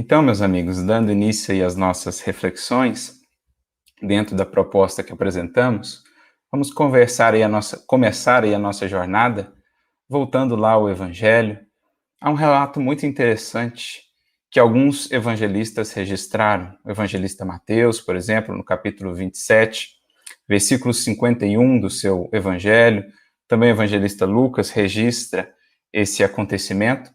Então, meus amigos, dando início aí às nossas reflexões, dentro da proposta que apresentamos, vamos começar aí a nossa jornada, voltando lá ao Evangelho. Há um relato muito interessante que alguns evangelistas registraram. O evangelista Mateus, por exemplo, no capítulo 27, versículo 51 do seu Evangelho. Também o evangelista Lucas registra esse acontecimento.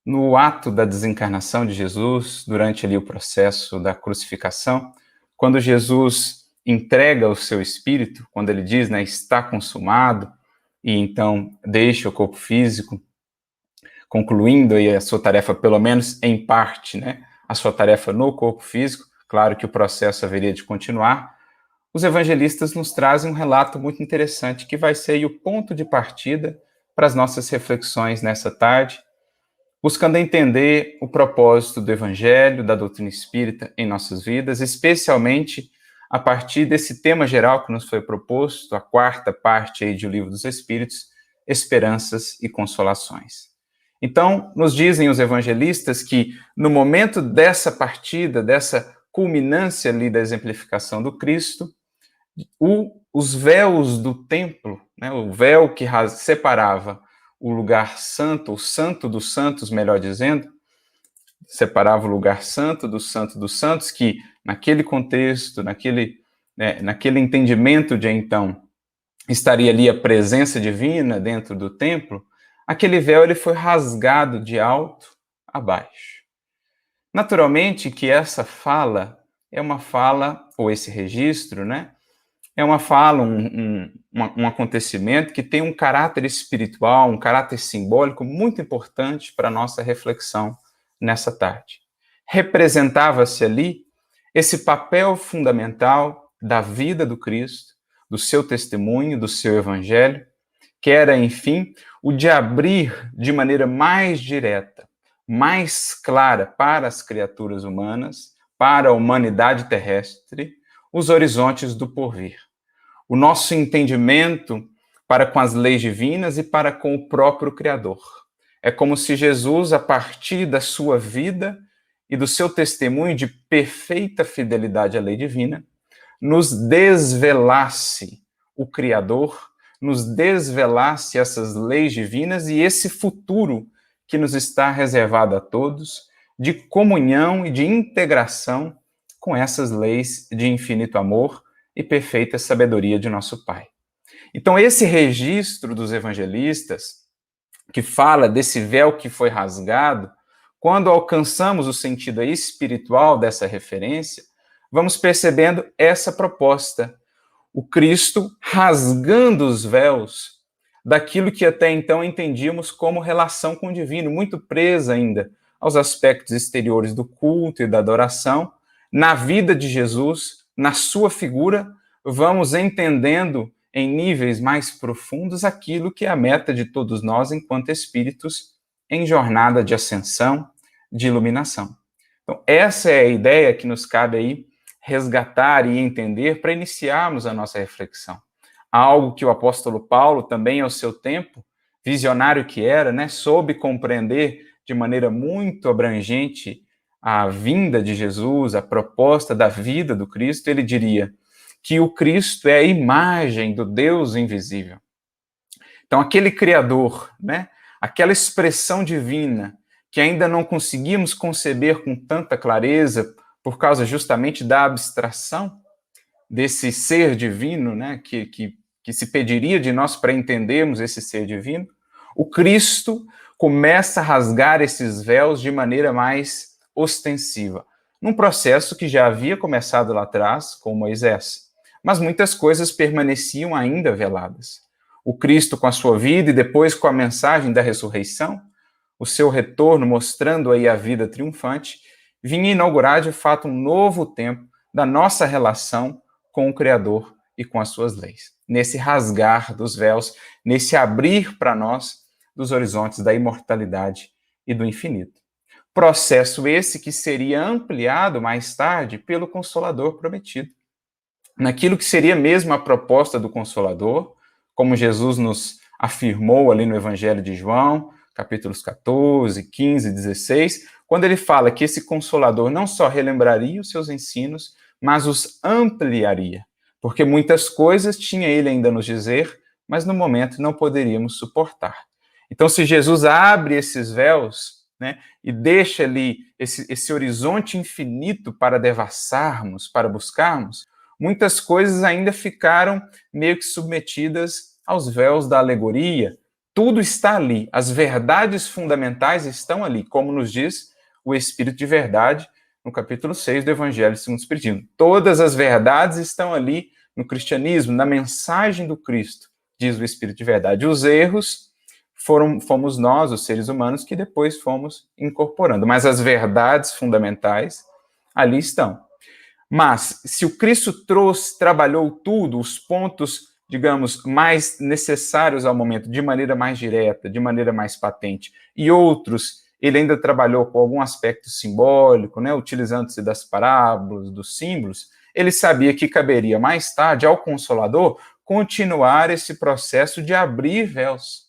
No ato da desencarnação de Jesus, durante ali o processo da crucificação, quando Jesus entrega o seu espírito, quando ele diz, né, está consumado, e então deixa o corpo físico, concluindo aí a sua tarefa, pelo menos em parte, né, a sua tarefa no corpo físico, claro que o processo haveria de continuar, os evangelistas nos trazem um relato muito interessante, que vai ser aí o ponto de partida para as nossas reflexões nessa tarde, buscando entender o propósito do Evangelho, da doutrina espírita em nossas vidas, especialmente a partir desse tema geral que nos foi proposto, a quarta parte aí do Livro dos Espíritos, Esperanças e Consolações. Então, nos dizem os evangelistas que no momento dessa partida, dessa culminância ali da exemplificação do Cristo, os véus do templo, né, o véu que separava o lugar santo, o santo dos santos, melhor dizendo, separava o lugar santo dos santos, que naquele contexto, naquele entendimento de então, estaria ali a presença divina dentro do templo, aquele véu ele foi rasgado de alto a baixo. Naturalmente que essa fala é uma fala, ou esse registro, né, é uma fala, um acontecimento que tem um caráter espiritual, um caráter simbólico muito importante para a nossa reflexão nessa tarde. Representava-se ali esse papel fundamental da vida do Cristo, do seu testemunho, do seu evangelho, que era, enfim, o de abrir de maneira mais direta, mais clara para as criaturas humanas, para a humanidade terrestre, os horizontes do porvir. O nosso entendimento para com as leis divinas e para com o próprio Criador. É como se Jesus, a partir da sua vida e do seu testemunho de perfeita fidelidade à lei divina, nos desvelasse o Criador, nos desvelasse essas leis divinas e esse futuro que nos está reservado a todos, de comunhão e de integração com essas leis de infinito amor e perfeita sabedoria de nosso Pai. Então, esse registro dos evangelistas, que fala desse véu que foi rasgado, quando alcançamos o sentido espiritual dessa referência, vamos percebendo essa proposta. O Cristo rasgando os véus daquilo que até então entendíamos como relação com o divino, muito presa ainda aos aspectos exteriores do culto e da adoração. Na vida de Jesus, na sua figura, vamos entendendo em níveis mais profundos aquilo que é a meta de todos nós enquanto espíritos em jornada de ascensão, de iluminação. Então, essa é a ideia que nos cabe aí resgatar e entender para iniciarmos a nossa reflexão. Algo que o apóstolo Paulo, também ao seu tempo, visionário que era, né, soube compreender de maneira muito abrangente a vinda de Jesus, a proposta da vida do Cristo. Ele diria que o Cristo é a imagem do Deus invisível. Então, aquele Criador, né, aquela expressão divina que ainda não conseguimos conceber com tanta clareza por causa justamente da abstração desse ser divino, né, que se pediria de nós para entendermos esse ser divino, o Cristo começa a rasgar esses véus de maneira mais ostensiva, num processo que já havia começado lá atrás com Moisés, mas muitas coisas permaneciam ainda veladas. O Cristo com a sua vida e depois com a mensagem da ressurreição, o seu retorno mostrando aí a vida triunfante, vinha inaugurar de fato um novo tempo da nossa relação com o Criador e com as suas leis. Nesse rasgar dos véus, nesse abrir para nós dos horizontes da imortalidade e do infinito. Processo esse que seria ampliado mais tarde pelo Consolador prometido. Naquilo que seria mesmo a proposta do Consolador, como Jesus nos afirmou ali no Evangelho de João, capítulos 14, 15, 16, quando ele fala que esse Consolador não só relembraria os seus ensinos, mas os ampliaria, porque muitas coisas tinha ele ainda a nos dizer, mas no momento não poderíamos suportar. Então, se Jesus abre esses véus, né, e deixa ali esse horizonte infinito para devassarmos, para buscarmos, muitas coisas ainda ficaram meio que submetidas aos véus da alegoria. Tudo está ali, as verdades fundamentais estão ali, como nos diz o Espírito de Verdade, no capítulo 6 do Evangelho segundo o Espiritismo. Todas as verdades estão ali no cristianismo, na mensagem do Cristo, diz o Espírito de Verdade. Os erros fomos nós, os seres humanos, que depois fomos incorporando. Mas as verdades fundamentais ali estão. Mas, se o Cristo trabalhou tudo, os pontos, digamos, mais necessários ao momento, de maneira mais direta, de maneira mais patente, e outros, ele ainda trabalhou com algum aspecto simbólico, né, utilizando-se das parábolas, dos símbolos, ele sabia que caberia mais tarde ao Consolador continuar esse processo de abrir véus,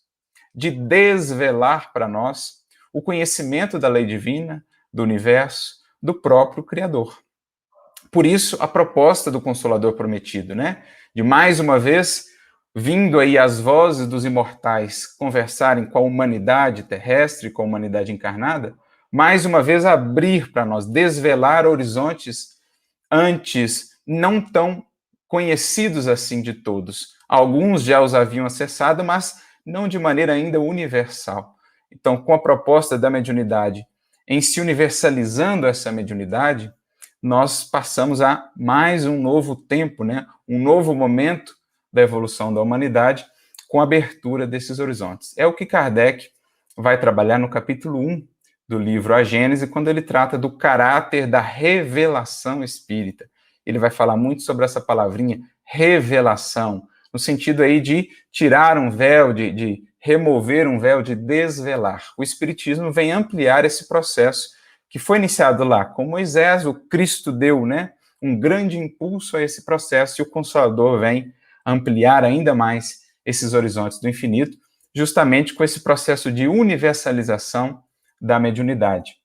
de desvelar para nós o conhecimento da lei divina, do universo, do próprio Criador. Por isso, a proposta do Consolador prometido, né? De mais uma vez, vindo aí as vozes dos imortais conversarem com a humanidade terrestre, com a humanidade encarnada, mais uma vez abrir para nós, desvelar horizontes antes não tão conhecidos assim de todos. Alguns já os haviam acessado, mas não de maneira ainda universal. Então, com a proposta da mediunidade, em se universalizando essa mediunidade, nós passamos a mais um novo tempo, né? Um novo momento da evolução da humanidade com a abertura desses horizontes. É o que Kardec vai trabalhar no capítulo 1 do livro A Gênese, quando ele trata do caráter da revelação espírita. Ele vai falar muito sobre essa palavrinha revelação, no sentido aí de tirar um véu, de remover um véu, de desvelar. O Espiritismo vem ampliar esse processo que foi iniciado lá com Moisés. O Cristo deu, né, um grande impulso a esse processo, e o Consolador vem ampliar ainda mais esses horizontes do infinito, justamente com esse processo de universalização da mediunidade.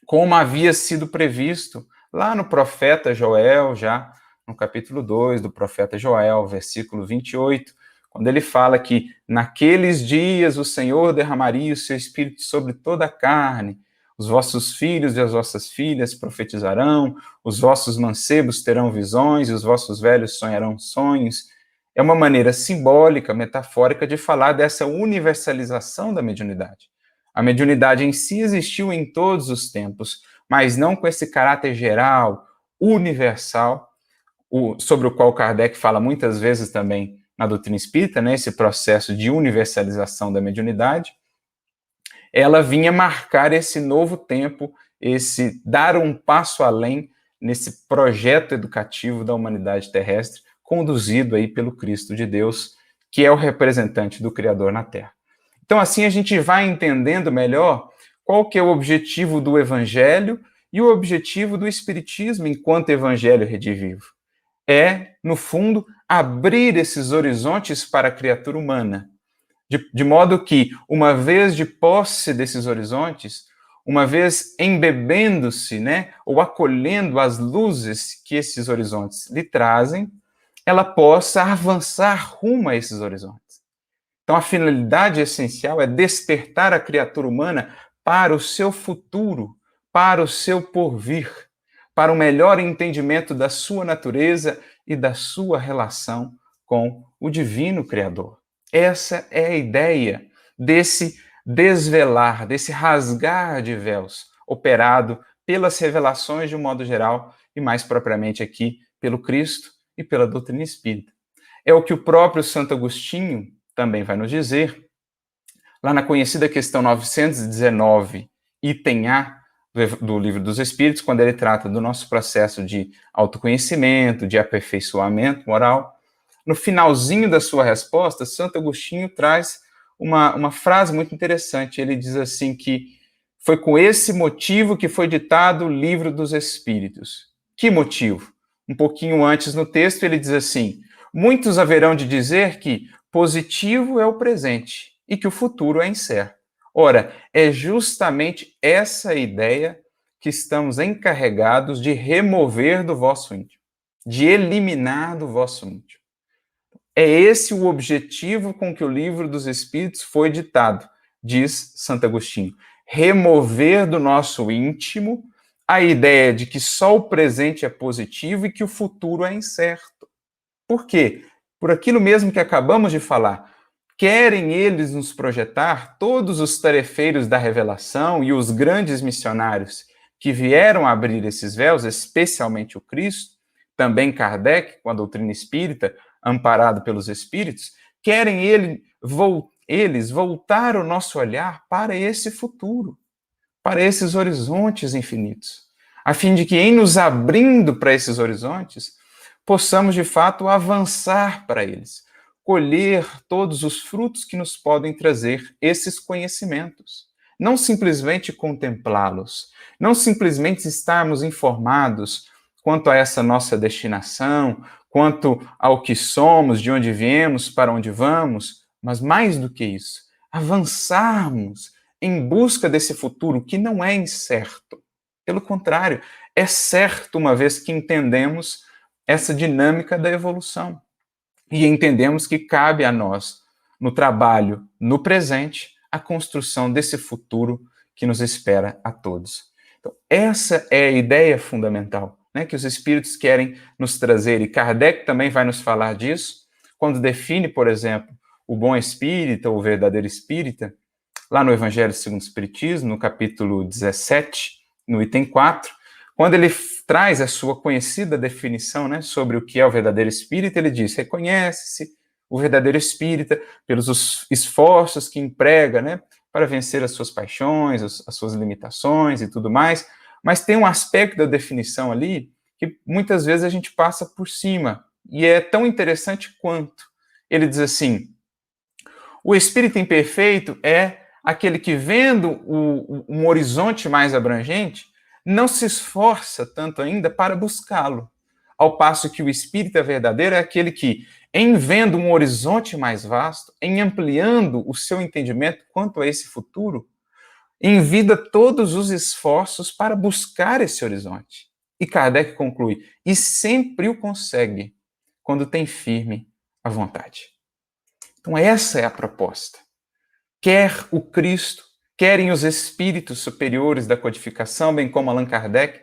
Como havia sido previsto lá no profeta Joel, já no capítulo 2 do profeta Joel, versículo 28, quando ele fala que naqueles dias o Senhor derramaria o seu espírito sobre toda a carne, os vossos filhos e as vossas filhas profetizarão, os vossos mancebos terão visões e os vossos velhos sonharão sonhos. É uma maneira simbólica, metafórica, de falar dessa universalização da mediunidade. A mediunidade em si existiu em todos os tempos, mas não com esse caráter geral, universal, sobre o qual Kardec fala muitas vezes também na doutrina espírita, né, esse processo de universalização da mediunidade. Ela vinha marcar esse novo tempo, esse dar um passo além nesse projeto educativo da humanidade terrestre, conduzido aí pelo Cristo de Deus, que é o representante do Criador na Terra. Então, assim, a gente vai entendendo melhor qual que é o objetivo do Evangelho e o objetivo do Espiritismo enquanto Evangelho redivivo. É, no fundo, abrir esses horizontes para a criatura humana, de modo que, uma vez de posse desses horizontes, uma vez embebendo-se, né, ou acolhendo as luzes que esses horizontes lhe trazem, ela possa avançar rumo a esses horizontes. Então, a finalidade essencial é despertar a criatura humana para o seu futuro, para o seu porvir, para um melhor entendimento da sua natureza e da sua relação com o divino Criador. Essa é a ideia desse desvelar, desse rasgar de véus, operado pelas revelações de um modo geral, e mais propriamente aqui pelo Cristo e pela doutrina espírita. É o que o próprio Santo Agostinho também vai nos dizer, lá na conhecida questão 919, item A, do Livro dos Espíritos, quando ele trata do nosso processo de autoconhecimento, de aperfeiçoamento moral. No finalzinho da sua resposta, Santo Agostinho traz uma frase muito interessante. Ele diz assim que foi com esse motivo que foi ditado o Livro dos Espíritos. Que motivo? Um pouquinho antes no texto ele diz assim: muitos haverão de dizer que positivo é o presente e que o futuro é incerto. Ora, é justamente essa ideia que estamos encarregados de remover do vosso íntimo, de eliminar do vosso íntimo. É esse o objetivo com que o Livro dos Espíritos foi ditado, diz Santo Agostinho. Remover do nosso íntimo a ideia de que só o presente é positivo e que o futuro é incerto. Por quê? Por aquilo mesmo que acabamos de falar. Querem eles nos projetar, todos os tarefeiros da revelação e os grandes missionários que vieram abrir esses véus, especialmente o Cristo, também Kardec, com a doutrina espírita, amparado pelos espíritos, querem eles voltar o nosso olhar para esse futuro, para esses horizontes infinitos, a fim de que, em nos abrindo para esses horizontes, possamos, de fato, avançar para eles, colher todos os frutos que nos podem trazer esses conhecimentos. Não simplesmente contemplá-los, não simplesmente estarmos informados quanto a essa nossa destinação, quanto ao que somos, de onde viemos, para onde vamos, mas mais do que isso, avançarmos em busca desse futuro que não é incerto. Pelo contrário, é certo uma vez que entendemos essa dinâmica da evolução. E entendemos que cabe a nós, no trabalho, no presente, a construção desse futuro que nos espera a todos. Então, essa é a ideia fundamental, né, que os espíritos querem nos trazer, e Kardec também vai nos falar disso, quando define, por exemplo, o bom espírita, ou o verdadeiro espírita, lá no Evangelho segundo o Espiritismo, no capítulo 17, no item 4, quando ele traz a sua conhecida definição, né, sobre o que é o verdadeiro espírita, ele diz: reconhece-se o verdadeiro espírita pelos esforços que emprega, né, para vencer as suas paixões, as suas limitações e tudo mais, mas tem um aspecto da definição ali que muitas vezes a gente passa por cima, e é tão interessante quanto. Ele diz assim: o espírito imperfeito é aquele que, vendo um horizonte mais abrangente, não se esforça tanto ainda para buscá-lo. Ao passo que o espírita verdadeiro é aquele que, em vendo um horizonte mais vasto, em ampliando o seu entendimento quanto a esse futuro, envida todos os esforços para buscar esse horizonte. E Kardec conclui: e sempre o consegue quando tem firme a vontade. Então, essa é a proposta. Quer o Cristo, querem os espíritos superiores da codificação, bem como Allan Kardec,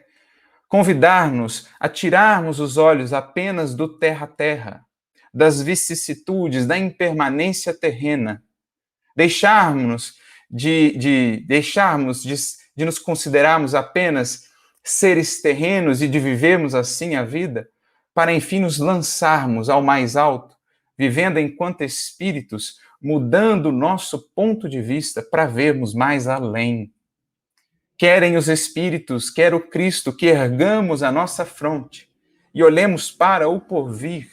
convidar-nos a tirarmos os olhos apenas do terra a terra, das vicissitudes, da impermanência terrena, deixarmos de nos considerarmos apenas seres terrenos e de vivermos assim a vida, para enfim nos lançarmos ao mais alto, vivendo enquanto espíritos, mudando o nosso ponto de vista para vermos mais além. Querem os espíritos, quer o Cristo, que ergamos a nossa fronte e olhemos para o porvir,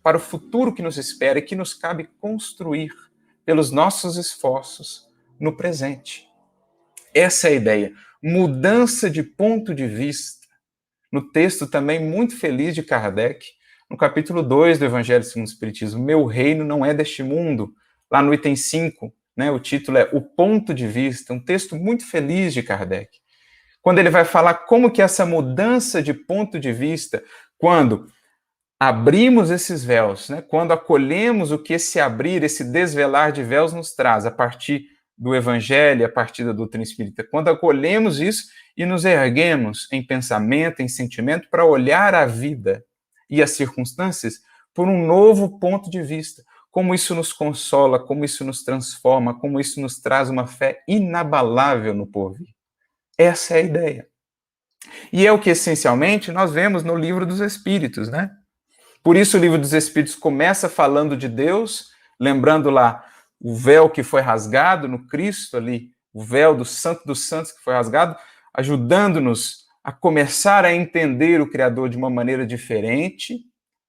para o futuro que nos espera e que nos cabe construir pelos nossos esforços no presente. Essa é a ideia. Mudança de ponto de vista. No texto também muito feliz de Kardec, no capítulo 2 do Evangelho segundo o Espiritismo, meu reino não é deste mundo. Lá no item 5, né, o título é O Ponto de Vista, um texto muito feliz de Kardec. Quando ele vai falar como que essa mudança de ponto de vista, quando abrimos esses véus, né, quando acolhemos o que esse abrir, esse desvelar de véus nos traz a partir do Evangelho, a partir da doutrina espírita, quando acolhemos isso e nos erguemos em pensamento, em sentimento, para olhar a vida e as circunstâncias por um novo ponto de vista, como isso nos consola, como isso nos transforma, como isso nos traz uma fé inabalável no porvir. Essa é a ideia. E é o que, essencialmente, nós vemos no Livro dos Espíritos, né? Por isso o Livro dos Espíritos começa falando de Deus, lembrando lá o véu que foi rasgado no Cristo ali, o véu do Santo dos Santos que foi rasgado, ajudando-nos a começar a entender o Criador de uma maneira diferente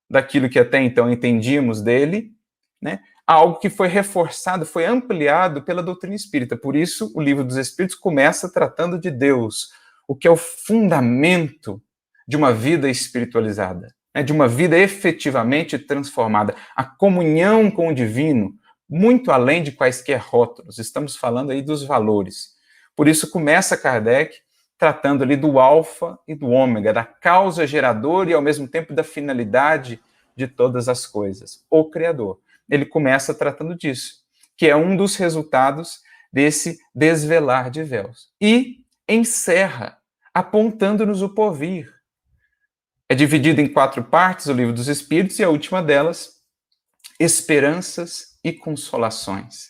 daquilo que até então entendíamos dele, né? Algo que foi reforçado, foi ampliado pela doutrina espírita. Por isso, o Livro dos Espíritos começa tratando de Deus, o que é o fundamento de uma vida espiritualizada, né? De uma vida efetivamente transformada. A comunhão com o divino muito além de quaisquer rótulos. Estamos falando aí dos valores. Por isso começa Kardec tratando ali do alfa e do ômega, da causa geradora e ao mesmo tempo da finalidade de todas as coisas, o Criador. Ele começa tratando disso, que é um dos resultados desse desvelar de véus. E encerra apontando-nos o porvir. É dividido em 4 partes o Livro dos Espíritos e a última delas, esperanças e consolações.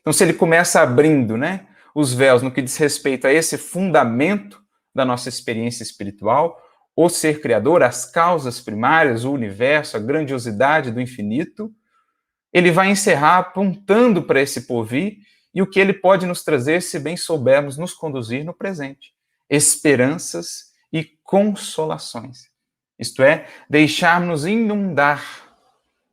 Então, se ele começa abrindo, né, os véus no que diz respeito a esse fundamento da nossa experiência espiritual, o ser criador, as causas primárias, o universo, a grandiosidade do infinito, ele vai encerrar apontando para esse porvir e o que ele pode nos trazer se bem soubermos nos conduzir no presente. Esperanças e consolações. Isto é, deixarmos inundar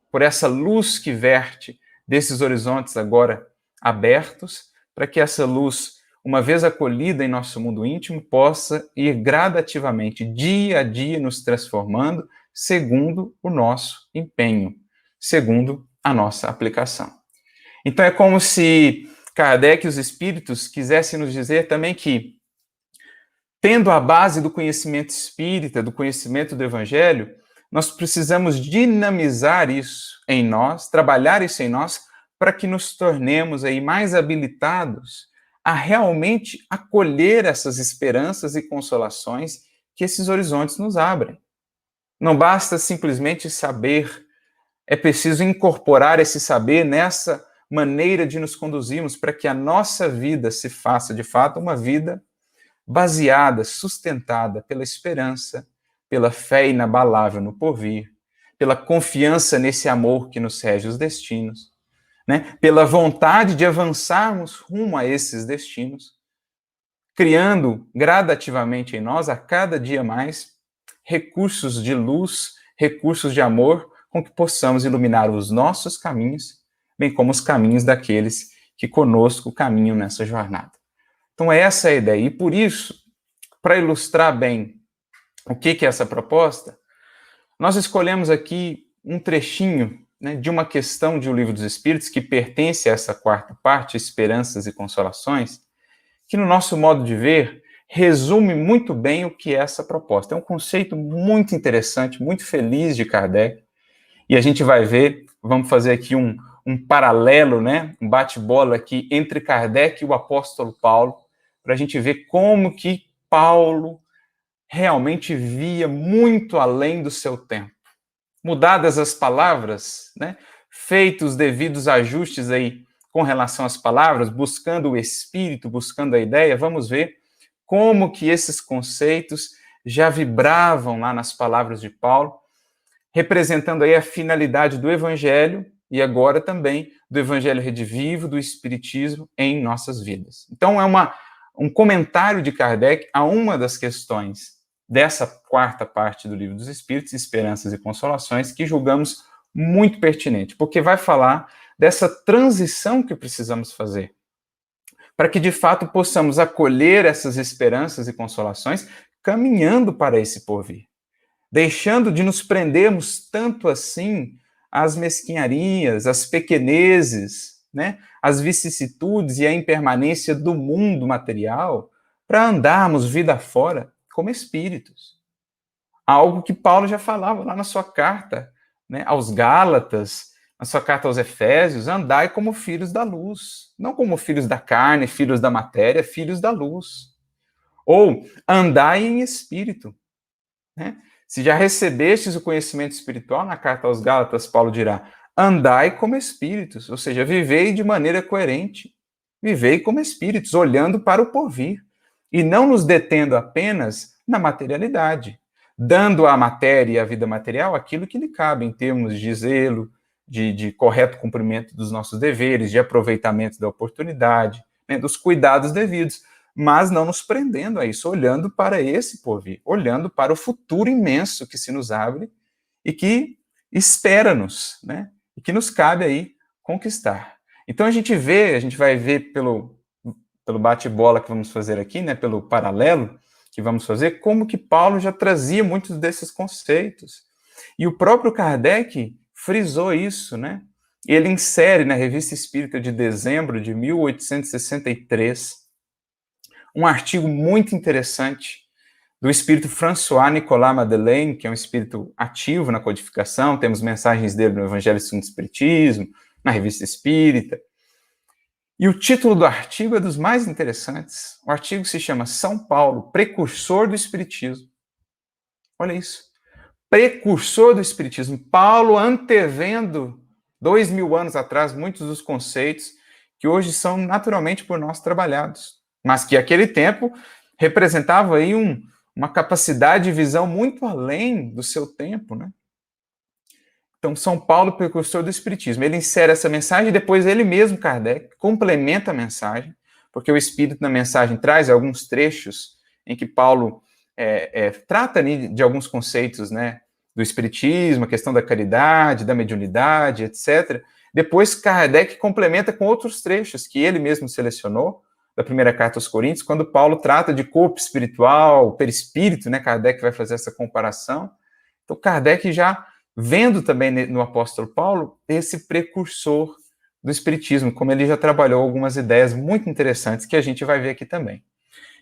por essa luz que verte desses horizontes agora abertos, para que essa luz, uma vez acolhida em nosso mundo íntimo, possa ir gradativamente, dia a dia, nos transformando, segundo o nosso empenho, segundo a nossa aplicação. Então é como se Kardec e os espíritos quisessem nos dizer também que, tendo a base do conhecimento espírita, do conhecimento do Evangelho, nós precisamos dinamizar isso em nós, trabalhar isso em nós, para que nos tornemos aí mais habilitados a realmente acolher essas esperanças e consolações que esses horizontes nos abrem. Não basta simplesmente saber, é preciso incorporar esse saber nessa maneira de nos conduzirmos para que a nossa vida se faça, de fato, uma vida baseada, sustentada pela esperança, pela fé inabalável no porvir, pela confiança nesse amor que nos rege os destinos, né? Pela vontade de avançarmos rumo a esses destinos, criando gradativamente em nós, a cada dia mais, recursos de luz, recursos de amor, com que possamos iluminar os nossos caminhos, bem como os caminhos daqueles que conosco caminham nessa jornada. Então, essa é a ideia. E por isso, para ilustrar bem o que é essa proposta, nós escolhemos aqui um trechinho, né, de uma questão de O Livro dos Espíritos, que pertence a essa 4ª parte, Esperanças e Consolações, que, no nosso modo de ver, resume muito bem o que é essa proposta. É um conceito muito interessante, muito feliz de Kardec, e a gente vai ver, vamos fazer aqui um paralelo, né, um bate-bola aqui entre Kardec e o apóstolo Paulo, para a gente ver como que Paulo realmente via muito além do seu tempo. Mudadas as palavras, né, feitos os devidos ajustes aí com relação às palavras, buscando o espírito, buscando a ideia, vamos ver como que esses conceitos já vibravam lá nas palavras de Paulo, representando aí a finalidade do Evangelho e agora também do Evangelho redivivo, do Espiritismo em nossas vidas. Então, é um comentário de Kardec a uma das questões dessa 4ª parte do Livro dos Espíritos, Esperanças e Consolações, que julgamos muito pertinente, porque vai falar dessa transição que precisamos fazer, para que de fato possamos acolher essas esperanças e consolações, caminhando para esse porvir, deixando de nos prendermos tanto assim às mesquinharias, às pequenezes, né, às vicissitudes e à impermanência do mundo material, para andarmos vida fora como espíritos. Algo que Paulo já falava lá na sua carta, né, aos Gálatas, na sua carta aos Efésios: andai como filhos da luz, não como filhos da carne, filhos da matéria, filhos da luz. Ou andai em espírito, né? Se já recebestes o conhecimento espiritual, na carta aos Gálatas, Paulo dirá: andai como espíritos, ou seja, vivei de maneira coerente, vivei como espíritos, olhando para o porvir, e não nos detendo apenas na materialidade, dando à matéria e à vida material aquilo que lhe cabe em termos de zelo, de correto cumprimento dos nossos deveres, de aproveitamento da oportunidade, né, dos cuidados devidos, mas não nos prendendo a isso, olhando para esse porvir, olhando para o futuro imenso que se nos abre e que espera-nos, né, e que nos cabe aí conquistar. Então a gente vai ver pelo bate-bola que vamos fazer aqui, né, pelo paralelo que vamos fazer, como que Paulo já trazia muitos desses conceitos. E o próprio Kardec frisou isso, né? Ele insere na Revista Espírita de dezembro de 1863 um artigo muito interessante do espírito François Nicolas Madeleine, que é um espírito ativo na codificação, temos mensagens dele no Evangelho segundo o Espiritismo, na Revista Espírita. E o título do artigo é dos mais interessantes. O artigo se chama São Paulo, precursor do Espiritismo. Olha isso. Precursor do Espiritismo. Paulo antevendo 2000 anos atrás muitos dos conceitos que hoje são naturalmente por nós trabalhados, mas que aquele tempo representava aí uma capacidade de visão muito além do seu tempo, né? Então, São Paulo, precursor do Espiritismo, ele insere essa mensagem e depois ele mesmo, Kardec, complementa a mensagem, porque o Espírito na mensagem traz alguns trechos em que Paulo trata de alguns conceitos, né, do Espiritismo, a questão da caridade, da mediunidade, etc. Depois, Kardec complementa com outros trechos que ele mesmo selecionou, da primeira carta aos Coríntios, quando Paulo trata de corpo espiritual, perispírito, né, Kardec vai fazer essa comparação. Então, Kardec já vendo também no apóstolo Paulo esse precursor do Espiritismo, como ele já trabalhou algumas ideias muito interessantes que a gente vai ver aqui também.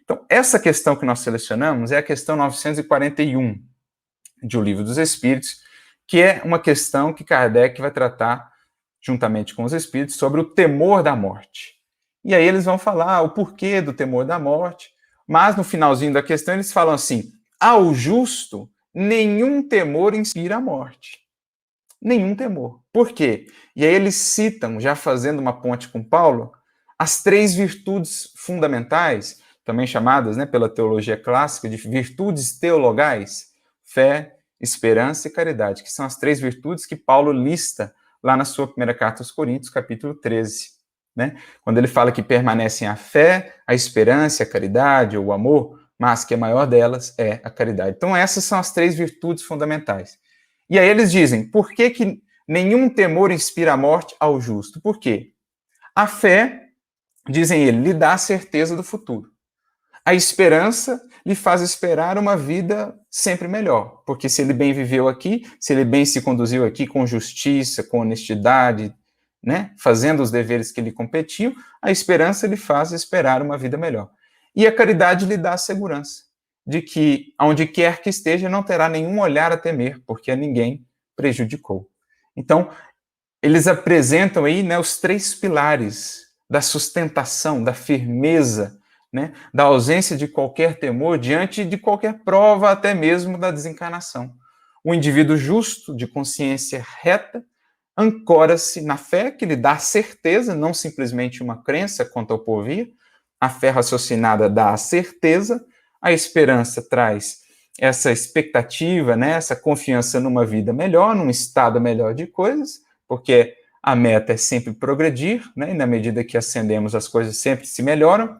Então, essa questão que nós selecionamos é a questão 941 de O Livro dos Espíritos, que é uma questão que Kardec vai tratar, juntamente com os Espíritos, sobre o temor da morte. E aí eles vão falar o porquê do temor da morte, mas no finalzinho da questão eles falam assim, ao justo nenhum temor inspira a morte. Nenhum temor. Por quê? E aí eles citam, já fazendo uma ponte com Paulo, as 3 virtudes fundamentais, também chamadas, né, pela teologia clássica de virtudes teologais, fé, esperança e caridade, que são as 3 virtudes que Paulo lista lá na sua primeira carta aos Coríntios, capítulo 13. Né? Quando ele fala que permanecem a fé, a esperança, a caridade ou o amor, mas que a maior delas é a caridade. Então, essas são as 3 virtudes fundamentais. E aí eles dizem, por que nenhum temor inspira a morte ao justo? Por quê? A fé, dizem eles, lhe dá a certeza do futuro. A esperança lhe faz esperar uma vida sempre melhor, porque se ele bem viveu aqui, se ele bem se conduziu aqui com justiça, com honestidade, né, fazendo os deveres que lhe competiam, a esperança lhe faz esperar uma vida melhor. E a caridade lhe dá a segurança de que, onde quer que esteja, não terá nenhum olhar a temer, porque a ninguém prejudicou. Então, eles apresentam aí, né, os 3 pilares da sustentação, da firmeza, né, da ausência de qualquer temor diante de qualquer prova, até mesmo da desencarnação. O indivíduo justo, de consciência reta, ancora-se na fé, que lhe dá certeza, não simplesmente uma crença quanto ao porvir. A fé raciocinada dá a certeza, a esperança traz essa expectativa, né, essa confiança numa vida melhor, num estado melhor de coisas, porque a meta é sempre progredir, né, e na medida que ascendemos as coisas sempre se melhoram,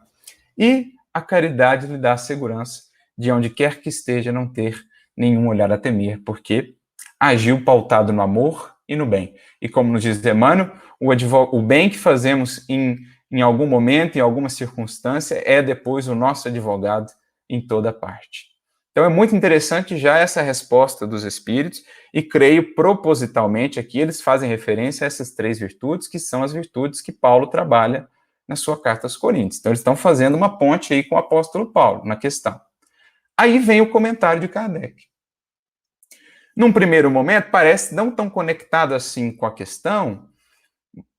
e a caridade lhe dá a segurança de onde quer que esteja não ter nenhum olhar a temer, porque agiu pautado no amor e no bem. E como nos diz Emmanuel, o bem que fazemos em algum momento, em alguma circunstância, é depois o nosso advogado em toda parte. Então é muito interessante já essa resposta dos Espíritos, e creio propositalmente aqui eles fazem referência a essas 3 virtudes, que são as virtudes que Paulo trabalha na sua carta aos Coríntios. Então eles estão fazendo uma ponte aí com o apóstolo Paulo na questão. Aí vem o comentário de Kardec. Num primeiro momento, parece não tão conectado assim com a questão,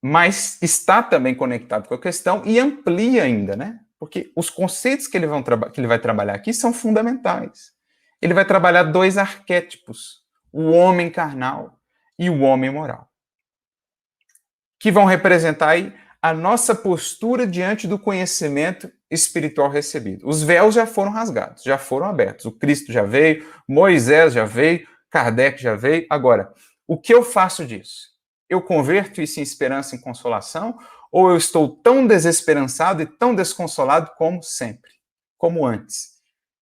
mas está também conectado com a questão e amplia ainda, né? Porque os conceitos que ele vai trabalhar aqui são fundamentais. Ele vai trabalhar 2 arquétipos, o homem carnal e o homem moral, que vão representar aí a nossa postura diante do conhecimento espiritual recebido. Os véus já foram rasgados, já foram abertos. O Cristo já veio, Moisés já veio, Kardec já veio. Agora, o que eu faço disso? Eu converto isso em esperança e consolação, ou eu estou tão desesperançado e tão desconsolado como sempre, como antes?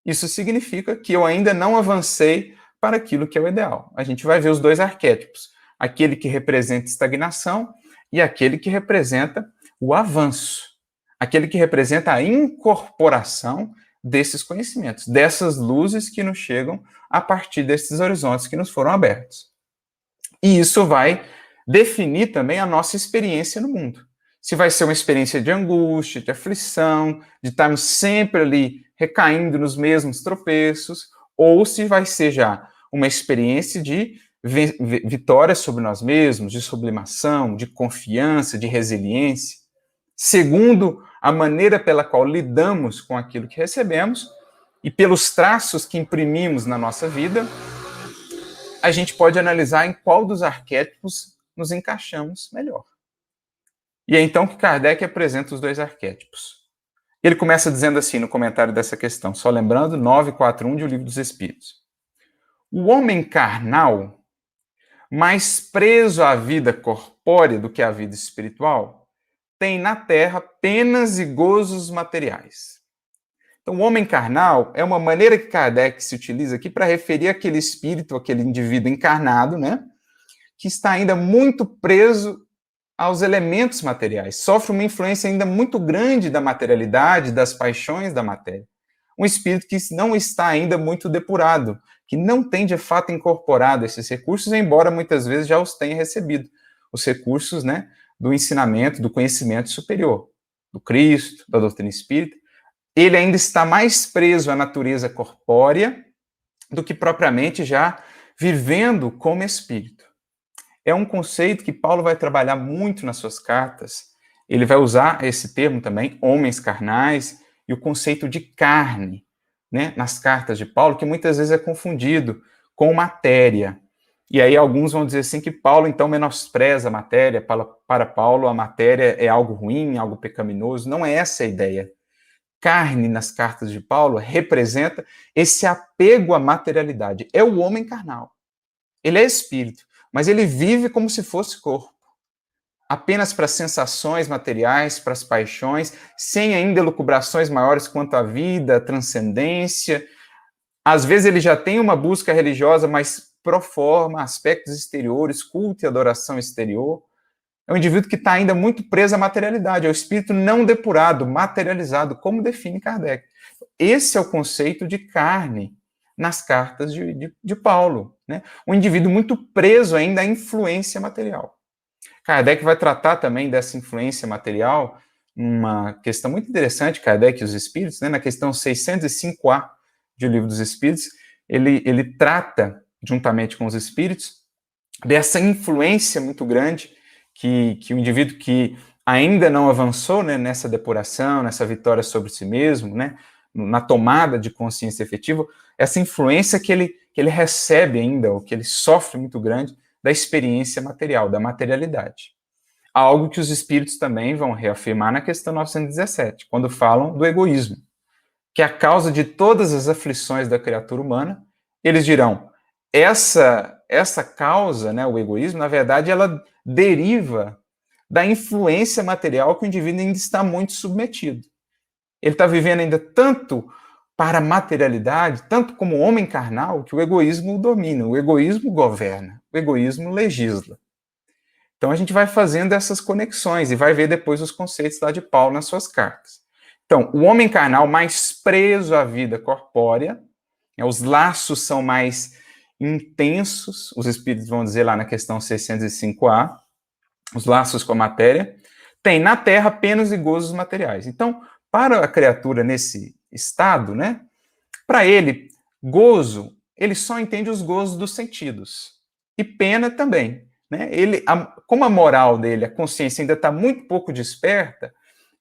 Isso significa que eu ainda não avancei para aquilo que é o ideal. A gente vai ver os 2 arquétipos, aquele que representa estagnação e aquele que representa o avanço, aquele que representa a incorporação desses conhecimentos, dessas luzes que nos chegam a partir desses horizontes que nos foram abertos. E isso vai definir também a nossa experiência no mundo. Se vai ser uma experiência de angústia, de aflição, de estarmos sempre ali recaindo nos mesmos tropeços, ou se vai ser já uma experiência de vitória sobre nós mesmos, de sublimação, de confiança, de resiliência, segundo a maneira pela qual lidamos com aquilo que recebemos e pelos traços que imprimimos na nossa vida, a gente pode analisar em qual dos arquétipos nos encaixamos melhor. E é então que Kardec apresenta os dois arquétipos. Ele começa dizendo assim no comentário dessa questão, só lembrando, 941 de O Livro dos Espíritos. O homem carnal, mais preso à vida corpórea do que à vida espiritual, tem na Terra penas e gozos materiais. Então, o homem carnal é uma maneira que Kardec se utiliza aqui para referir aquele espírito, aquele indivíduo encarnado, né, que está ainda muito preso aos elementos materiais, sofre uma influência ainda muito grande da materialidade, das paixões da matéria. Um espírito que não está ainda muito depurado, que não tem de fato incorporado esses recursos, embora muitas vezes já os tenha recebido, os recursos, né, do ensinamento, do conhecimento superior, do Cristo, da doutrina espírita. Ele ainda está mais preso à natureza corpórea do que propriamente já vivendo como espírito. É um conceito que Paulo vai trabalhar muito nas suas cartas. Ele vai usar esse termo também, homens carnais, e o conceito de carne, né, nas cartas de Paulo, que muitas vezes é confundido com matéria. E aí alguns vão dizer assim que Paulo, então, menospreza a matéria. Para Paulo, a matéria é algo ruim, algo pecaminoso. Não é essa a ideia. Carne, nas cartas de Paulo, representa esse apego à materialidade. É o homem carnal. Ele é espírito, mas ele vive como se fosse corpo. Apenas para as sensações materiais, para as paixões, sem ainda elucubrações maiores quanto à vida, a transcendência. Às vezes ele já tem uma busca religiosa, mas pro forma, aspectos exteriores, culto e adoração exterior. É um indivíduo que está ainda muito preso à materialidade, é o espírito não depurado, materializado, como define Kardec. Esse é o conceito de carne nas cartas de Paulo, né? Um indivíduo muito preso ainda à influência material. Kardec vai tratar também dessa influência material, uma questão muito interessante, Kardec e os Espíritos, né? Na questão 605A de O Livro dos Espíritos, ele trata, juntamente com os Espíritos, dessa influência muito grande que o indivíduo que ainda não avançou, né, nessa depuração, nessa vitória sobre si mesmo, né, na tomada de consciência efetiva, essa influência que ele recebe ainda, ou que ele sofre muito grande, da experiência material, da materialidade. Algo que os espíritos também vão reafirmar na questão 917, quando falam do egoísmo, que é a causa de todas as aflições da criatura humana. Eles dirão, essa causa, né, o egoísmo, na verdade, ela deriva da influência material que o indivíduo ainda está muito submetido. Ele está vivendo ainda tanto para a materialidade, tanto como homem carnal, que o egoísmo domina, o egoísmo governa, o egoísmo legisla. Então a gente vai fazendo essas conexões e vai ver depois os conceitos lá de Paulo nas suas cartas. Então, o homem carnal mais preso à vida corpórea, os laços são mais intensos, os espíritos vão dizer lá na questão 605A, os laços com a matéria, tem na Terra penas e gozos materiais. Então, para a criatura nesse estado, né, para ele, gozo, ele só entende os gozos dos sentidos. E pena também. Né? Como a moral dele, a consciência ainda está muito pouco desperta,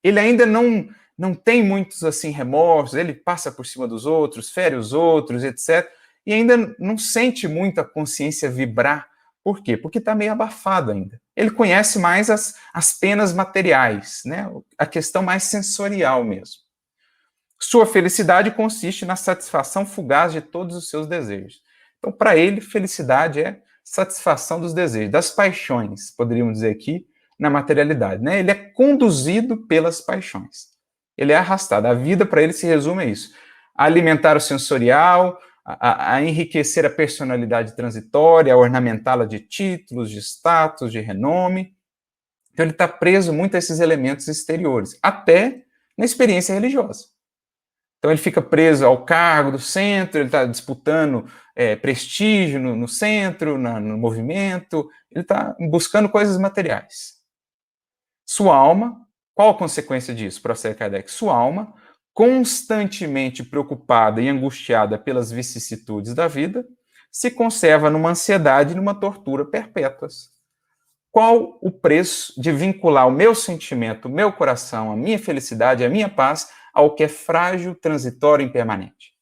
ele ainda não tem muitos assim remorsos, ele passa por cima dos outros, fere os outros, etc. E ainda não sente muito a consciência vibrar. Por quê? Porque está meio abafado ainda. Ele conhece mais as penas materiais, né? A questão mais sensorial mesmo. Sua felicidade consiste na satisfação fugaz de todos os seus desejos. Então, para ele, felicidade é satisfação dos desejos, das paixões, poderíamos dizer aqui, na materialidade. Né? Ele é conduzido pelas paixões. Ele é arrastado. A vida, para ele, se resume a isso. A alimentar o sensorial, a enriquecer a personalidade transitória, a ornamentá-la de títulos, de status, de renome. Então, ele está preso muito a esses elementos exteriores, até na experiência religiosa. Então ele fica preso ao cargo do centro, ele está disputando prestígio no centro, no movimento, ele está buscando coisas materiais. Sua alma, qual a consequência disso, professor Kardec? Sua alma, constantemente preocupada e angustiada pelas vicissitudes da vida, se conserva numa ansiedade e numa tortura perpétuas. Qual o preço de vincular o meu sentimento, o meu coração, a minha felicidade, a minha paz ao que é frágil, transitório e impermanente?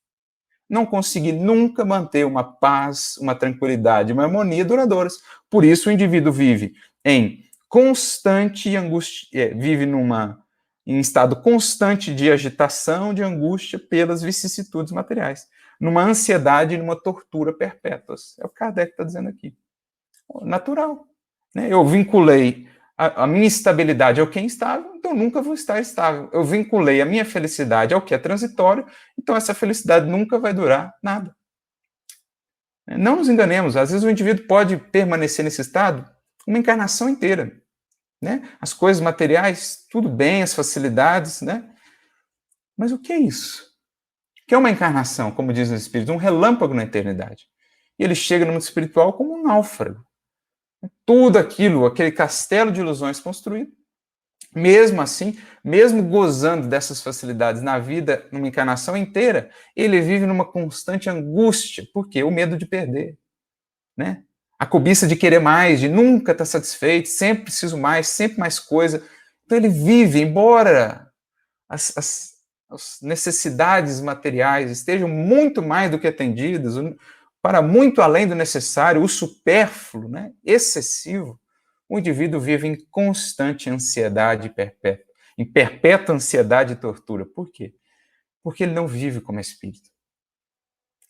Não consegui nunca manter uma paz, uma tranquilidade, uma harmonia duradouras. Por isso o indivíduo vive em constante angústia, vive em estado constante de agitação, de angústia pelas vicissitudes materiais, numa ansiedade e numa tortura perpétuas. É o que Kardec está dizendo aqui. Natural. Né? Eu vinculei a minha estabilidade ao que é instável, então nunca vou estar estável. Eu vinculei a minha felicidade ao que é transitório, então essa felicidade nunca vai durar nada. Não nos enganemos, às vezes o indivíduo pode permanecer nesse estado uma encarnação inteira. Né? As coisas materiais, tudo bem, as facilidades, né? Mas o que é isso? O que é uma encarnação, como dizem os espíritos? Um relâmpago na eternidade. E ele chega no mundo espiritual como um náufrago. Tudo aquilo, aquele castelo de ilusões construído. Mesmo assim, mesmo gozando dessas facilidades na vida, numa encarnação inteira, ele vive numa constante angústia. Por quê? O medo de perder. Né? A cobiça de querer mais, de nunca estar satisfeito, sempre preciso mais, sempre mais coisa. Então ele vive, embora as necessidades materiais estejam muito mais do que atendidas, para muito além do necessário, o supérfluo, né, excessivo, o indivíduo vive em constante ansiedade perpétua, em perpétua ansiedade e tortura. Por quê? Porque ele não vive como espírito.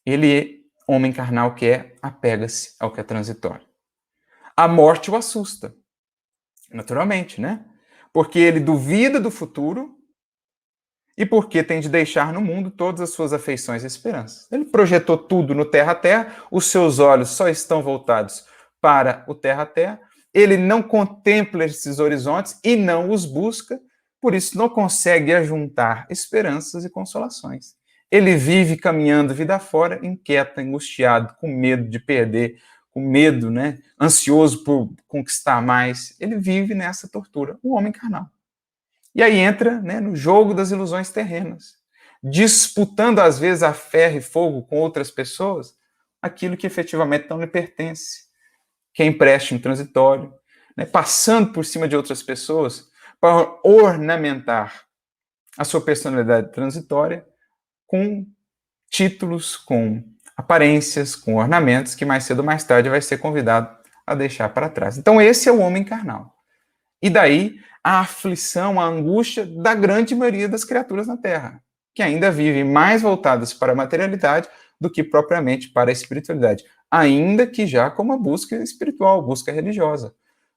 Ele, homem carnal que é, apega-se ao que é transitório. A morte o assusta, naturalmente, né? Porque ele duvida do futuro e porque tem de deixar no mundo todas as suas afeições e esperanças. Ele projetou tudo no terra a terra, os seus olhos só estão voltados para o terra a terra, ele não contempla esses horizontes e não os busca, por isso não consegue ajuntar esperanças e consolações. Ele vive caminhando vida fora, inquieto, angustiado, com medo de perder, com medo, né, ansioso por conquistar mais. Ele vive nessa tortura, o homem carnal. E aí entra, né, no jogo das ilusões terrenas, disputando às vezes a ferro e fogo com outras pessoas, aquilo que efetivamente não lhe pertence, que é empréstimo transitório, né, passando por cima de outras pessoas para ornamentar a sua personalidade transitória com títulos, com aparências, com ornamentos que mais cedo ou mais tarde vai ser convidado a deixar para trás. Então esse é o homem carnal. E daí a aflição, a angústia da grande maioria das criaturas na Terra, que ainda vivem mais voltadas para a materialidade do que propriamente para a espiritualidade, ainda que já com uma busca espiritual, busca religiosa.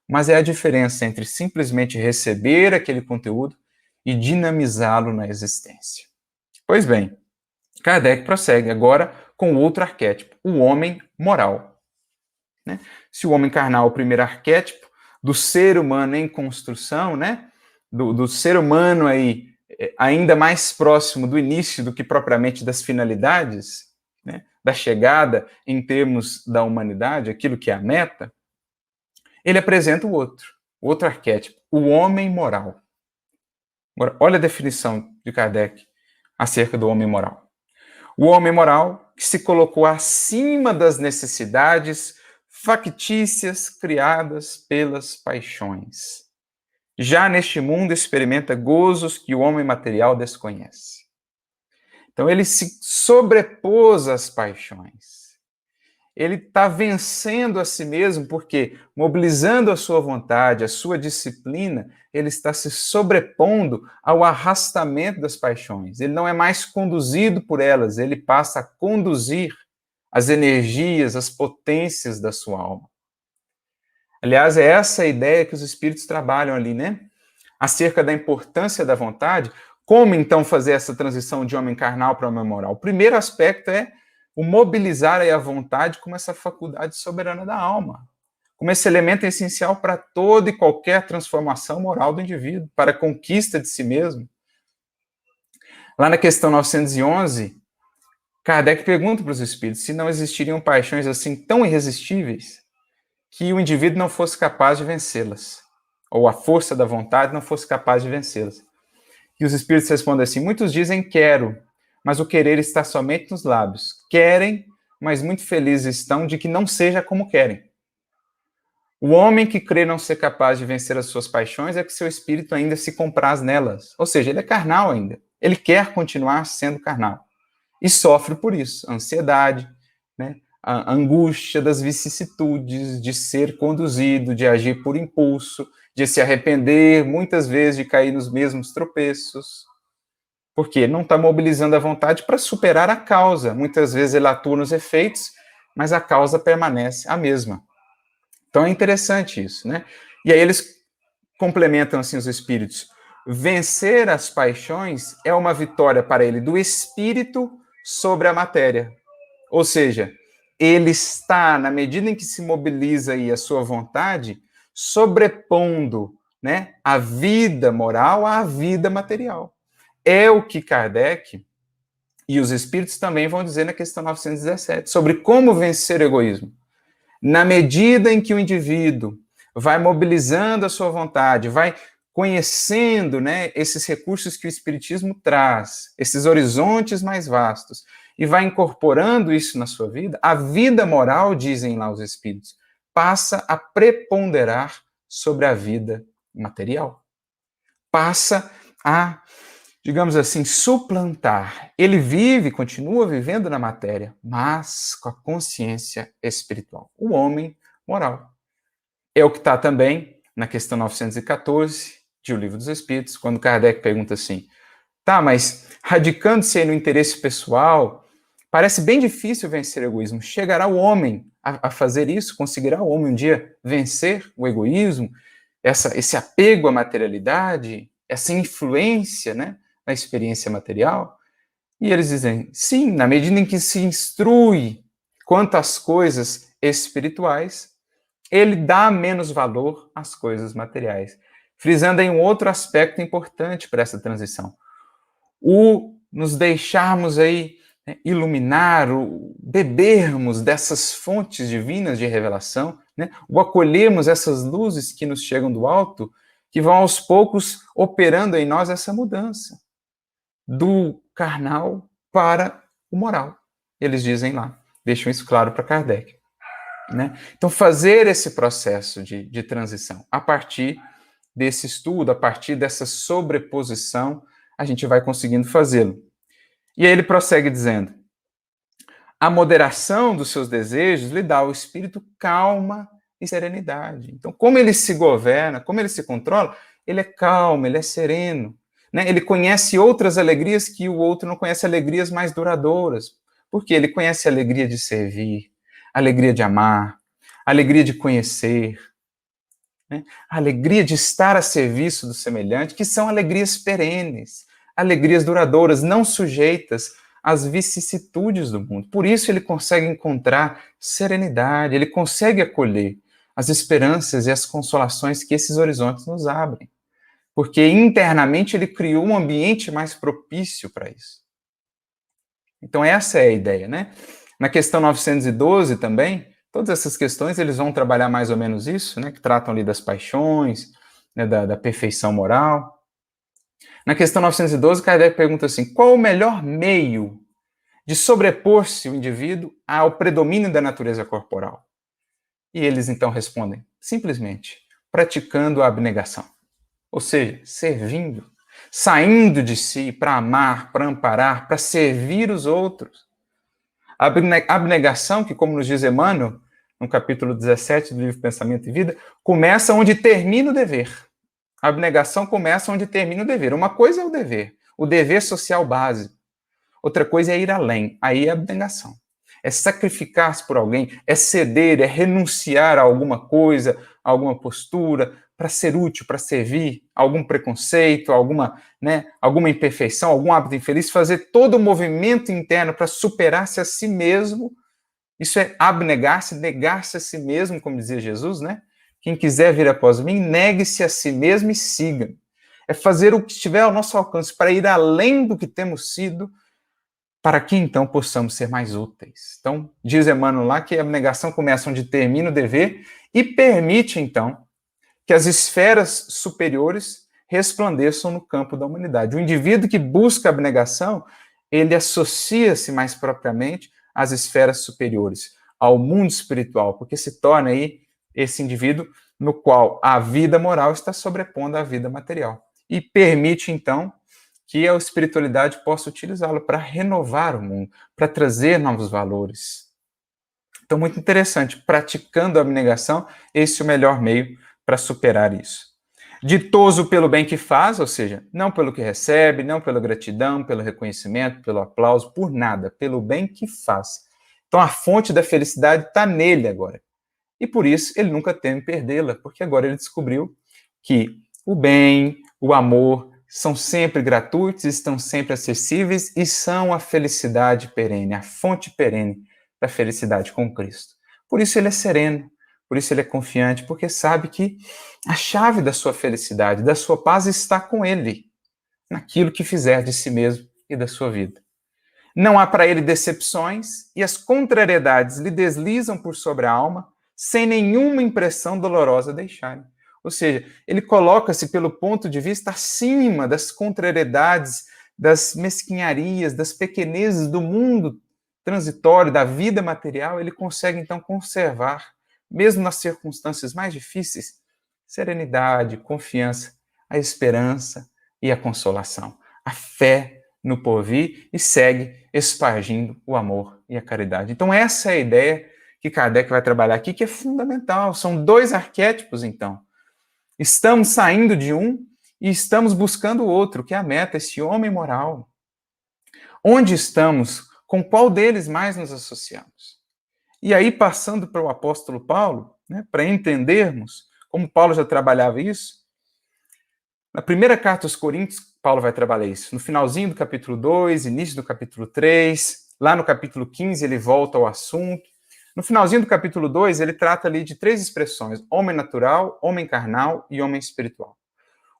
Mas é a diferença entre simplesmente receber aquele conteúdo e dinamizá-lo na existência. Pois bem, Kardec prossegue agora com outro arquétipo, o homem moral. Né? Se o homem carnal é o primeiro arquétipo do ser humano em construção, né? do ser humano aí, ainda mais próximo do início do que propriamente das finalidades, né? Da chegada em termos da humanidade, aquilo que é a meta, ele apresenta o outro arquétipo, o homem moral. Agora, olha a definição de Kardec acerca do homem moral. O homem moral que se colocou acima das necessidades factícias criadas pelas paixões. Já neste mundo experimenta gozos que o homem material desconhece. Então ele se sobrepôs às paixões. Ele está vencendo a si mesmo porque, mobilizando a sua vontade, a sua disciplina, ele está se sobrepondo ao arrastamento das paixões. Ele não é mais conduzido por elas, ele passa a conduzir as energias, as potências da sua alma. Aliás, é essa a ideia que os espíritos trabalham ali, né? Acerca da importância da vontade. Como, então, fazer essa transição de homem carnal para homem moral? O primeiro aspecto é o mobilizar aí a vontade como essa faculdade soberana da alma, como esse elemento essencial para toda e qualquer transformação moral do indivíduo, para a conquista de si mesmo. Lá na questão 911, Kardec pergunta para os espíritos se não existiriam paixões assim tão irresistíveis que o indivíduo não fosse capaz de vencê-las, ou a força da vontade não fosse capaz de vencê-las. E os espíritos respondem assim: muitos dizem quero, mas o querer está somente nos lábios. Querem, mas muito felizes estão de que não seja como querem. O homem que crê não ser capaz de vencer as suas paixões é que seu espírito ainda se compraz nelas. Ou seja, ele é carnal ainda. Ele quer continuar sendo carnal. E sofre por isso. A ansiedade, né? A angústia das vicissitudes, de ser conduzido, de agir por impulso, de se arrepender, muitas vezes de cair nos mesmos tropeços. Porque não está mobilizando a vontade para superar a causa. Muitas vezes ele atua nos efeitos, mas a causa permanece a mesma. Então é interessante isso, né? E aí eles complementam assim os espíritos. Vencer as paixões é uma vitória para ele do espírito sobre a matéria. Ou seja, ele está, na medida em que se mobiliza aí a sua vontade, sobrepondo, né, a vida moral à vida material. É o que Kardec e os espíritos também vão dizer na questão 917, sobre como vencer o egoísmo. Na medida em que o indivíduo vai mobilizando a sua vontade, vai conhecendo, né, esses recursos que o Espiritismo traz, esses horizontes mais vastos, e vai incorporando isso na sua vida, a vida moral, dizem lá os Espíritos, passa a preponderar sobre a vida material. Passa a, digamos assim, suplantar. Ele vive, continua vivendo na matéria, mas com a consciência espiritual. O homem moral. É o que está também na questão 914 de O Livro dos Espíritos, quando Kardec pergunta assim, tá, mas radicando-se no interesse pessoal, parece bem difícil vencer o egoísmo. Chegará o homem a fazer isso? Conseguirá o homem um dia vencer o egoísmo? Esse apego à materialidade? Essa influência, né, na experiência material? E eles dizem, sim, na medida em que se instrui quanto às coisas espirituais, ele dá menos valor às coisas materiais. Frisando aí um outro aspecto importante para essa transição. O nos deixarmos aí, né, iluminar, bebermos dessas fontes divinas de revelação, né, o acolhermos essas luzes que nos chegam do alto, que vão aos poucos operando em nós essa mudança do carnal para o moral. Eles dizem lá, deixam isso claro para Kardec. Né? Então, fazer esse processo de transição a partir desse estudo, a partir dessa sobreposição, a gente vai conseguindo fazê-lo. E aí ele prossegue dizendo: a moderação dos seus desejos lhe dá ao espírito calma e serenidade. Então, como ele se governa, como ele se controla, ele é calmo, ele é sereno. Né? Ele conhece outras alegrias que o outro não conhece, alegrias mais duradouras. Porque ele conhece a alegria de servir, a alegria de amar, a alegria de conhecer, né? A alegria de estar a serviço do semelhante, que são alegrias perenes, alegrias duradouras, não sujeitas às vicissitudes do mundo. Por isso ele consegue encontrar serenidade, ele consegue acolher as esperanças e as consolações que esses horizontes nos abrem. Porque internamente ele criou um ambiente mais propício para isso. Então essa é a ideia, né? Na questão 912 também, todas essas questões eles vão trabalhar mais ou menos isso, né? Que tratam ali das paixões, né? da perfeição moral. Na questão 912, Kardec pergunta assim, qual o melhor meio de sobrepor-se o indivíduo ao predomínio da natureza corporal? E eles então respondem, simplesmente, praticando a abnegação. Ou seja, servindo, saindo de si para amar, para amparar, para servir os outros. A abnegação, que como nos diz Emmanuel, no capítulo 17 do livro Pensamento e Vida, começa onde termina o dever. A abnegação começa onde termina o dever. Uma coisa é o dever social básico. Outra coisa é ir além, aí é a abnegação. É sacrificar-se por alguém, é ceder, é renunciar a alguma coisa, a alguma postura, para ser útil, para servir, algum preconceito, alguma imperfeição, algum hábito infeliz, fazer todo o movimento interno para superar-se a si mesmo. Isso é abnegar-se, negar-se a si mesmo, como dizia Jesus, né? Quem quiser vir após mim, negue-se a si mesmo e siga. É fazer o que estiver ao nosso alcance para ir além do que temos sido, para que então possamos ser mais úteis. Então, diz Emmanuel lá que a abnegação começa onde termina o dever e permite então que as esferas superiores resplandeçam no campo da humanidade. O indivíduo que busca a abnegação, ele associa-se mais propriamente às esferas superiores, ao mundo espiritual, porque se torna aí esse indivíduo no qual a vida moral está sobrepondo à vida material. E permite, então, que a espiritualidade possa utilizá-lo para renovar o mundo, para trazer novos valores. Então, muito interessante, praticando a abnegação, esse é o melhor meio para superar isso. Ditoso pelo bem que faz, ou seja, não pelo que recebe, não pela gratidão, pelo reconhecimento, pelo aplauso, por nada, pelo bem que faz. Então, a fonte da felicidade está nele agora. E por isso ele nunca teme perdê-la, porque agora ele descobriu que o bem, o amor são sempre gratuitos, estão sempre acessíveis e são a felicidade perene, a fonte perene da felicidade com Cristo. Por isso ele é sereno, por isso ele é confiante, porque sabe que a chave da sua felicidade, da sua paz está com ele, naquilo que fizer de si mesmo e da sua vida. Não há para ele decepções e as contrariedades lhe deslizam por sobre a alma, sem nenhuma impressão dolorosa deixarem. Ou seja, ele coloca-se pelo ponto de vista acima das contrariedades, das mesquinharias, das pequenezes do mundo transitório, da vida material. Ele consegue, então, conservar, mesmo nas circunstâncias mais difíceis, serenidade, confiança, a esperança e a consolação, a fé no porvir e segue espargindo o amor e a caridade. Então, essa é a ideia que Kardec vai trabalhar aqui, que é fundamental. São dois arquétipos, então. Estamos saindo de um e estamos buscando o outro, que é a meta, esse homem moral. Onde estamos? Com qual deles mais nos associamos? E aí, passando para o apóstolo Paulo, né, para entendermos como Paulo já trabalhava isso, na primeira carta aos Coríntios, Paulo vai trabalhar isso. No finalzinho do capítulo 2, início do capítulo 3, lá no capítulo 15 ele volta ao assunto. No finalzinho do capítulo 2, ele trata ali de três expressões: homem natural, homem carnal e homem espiritual.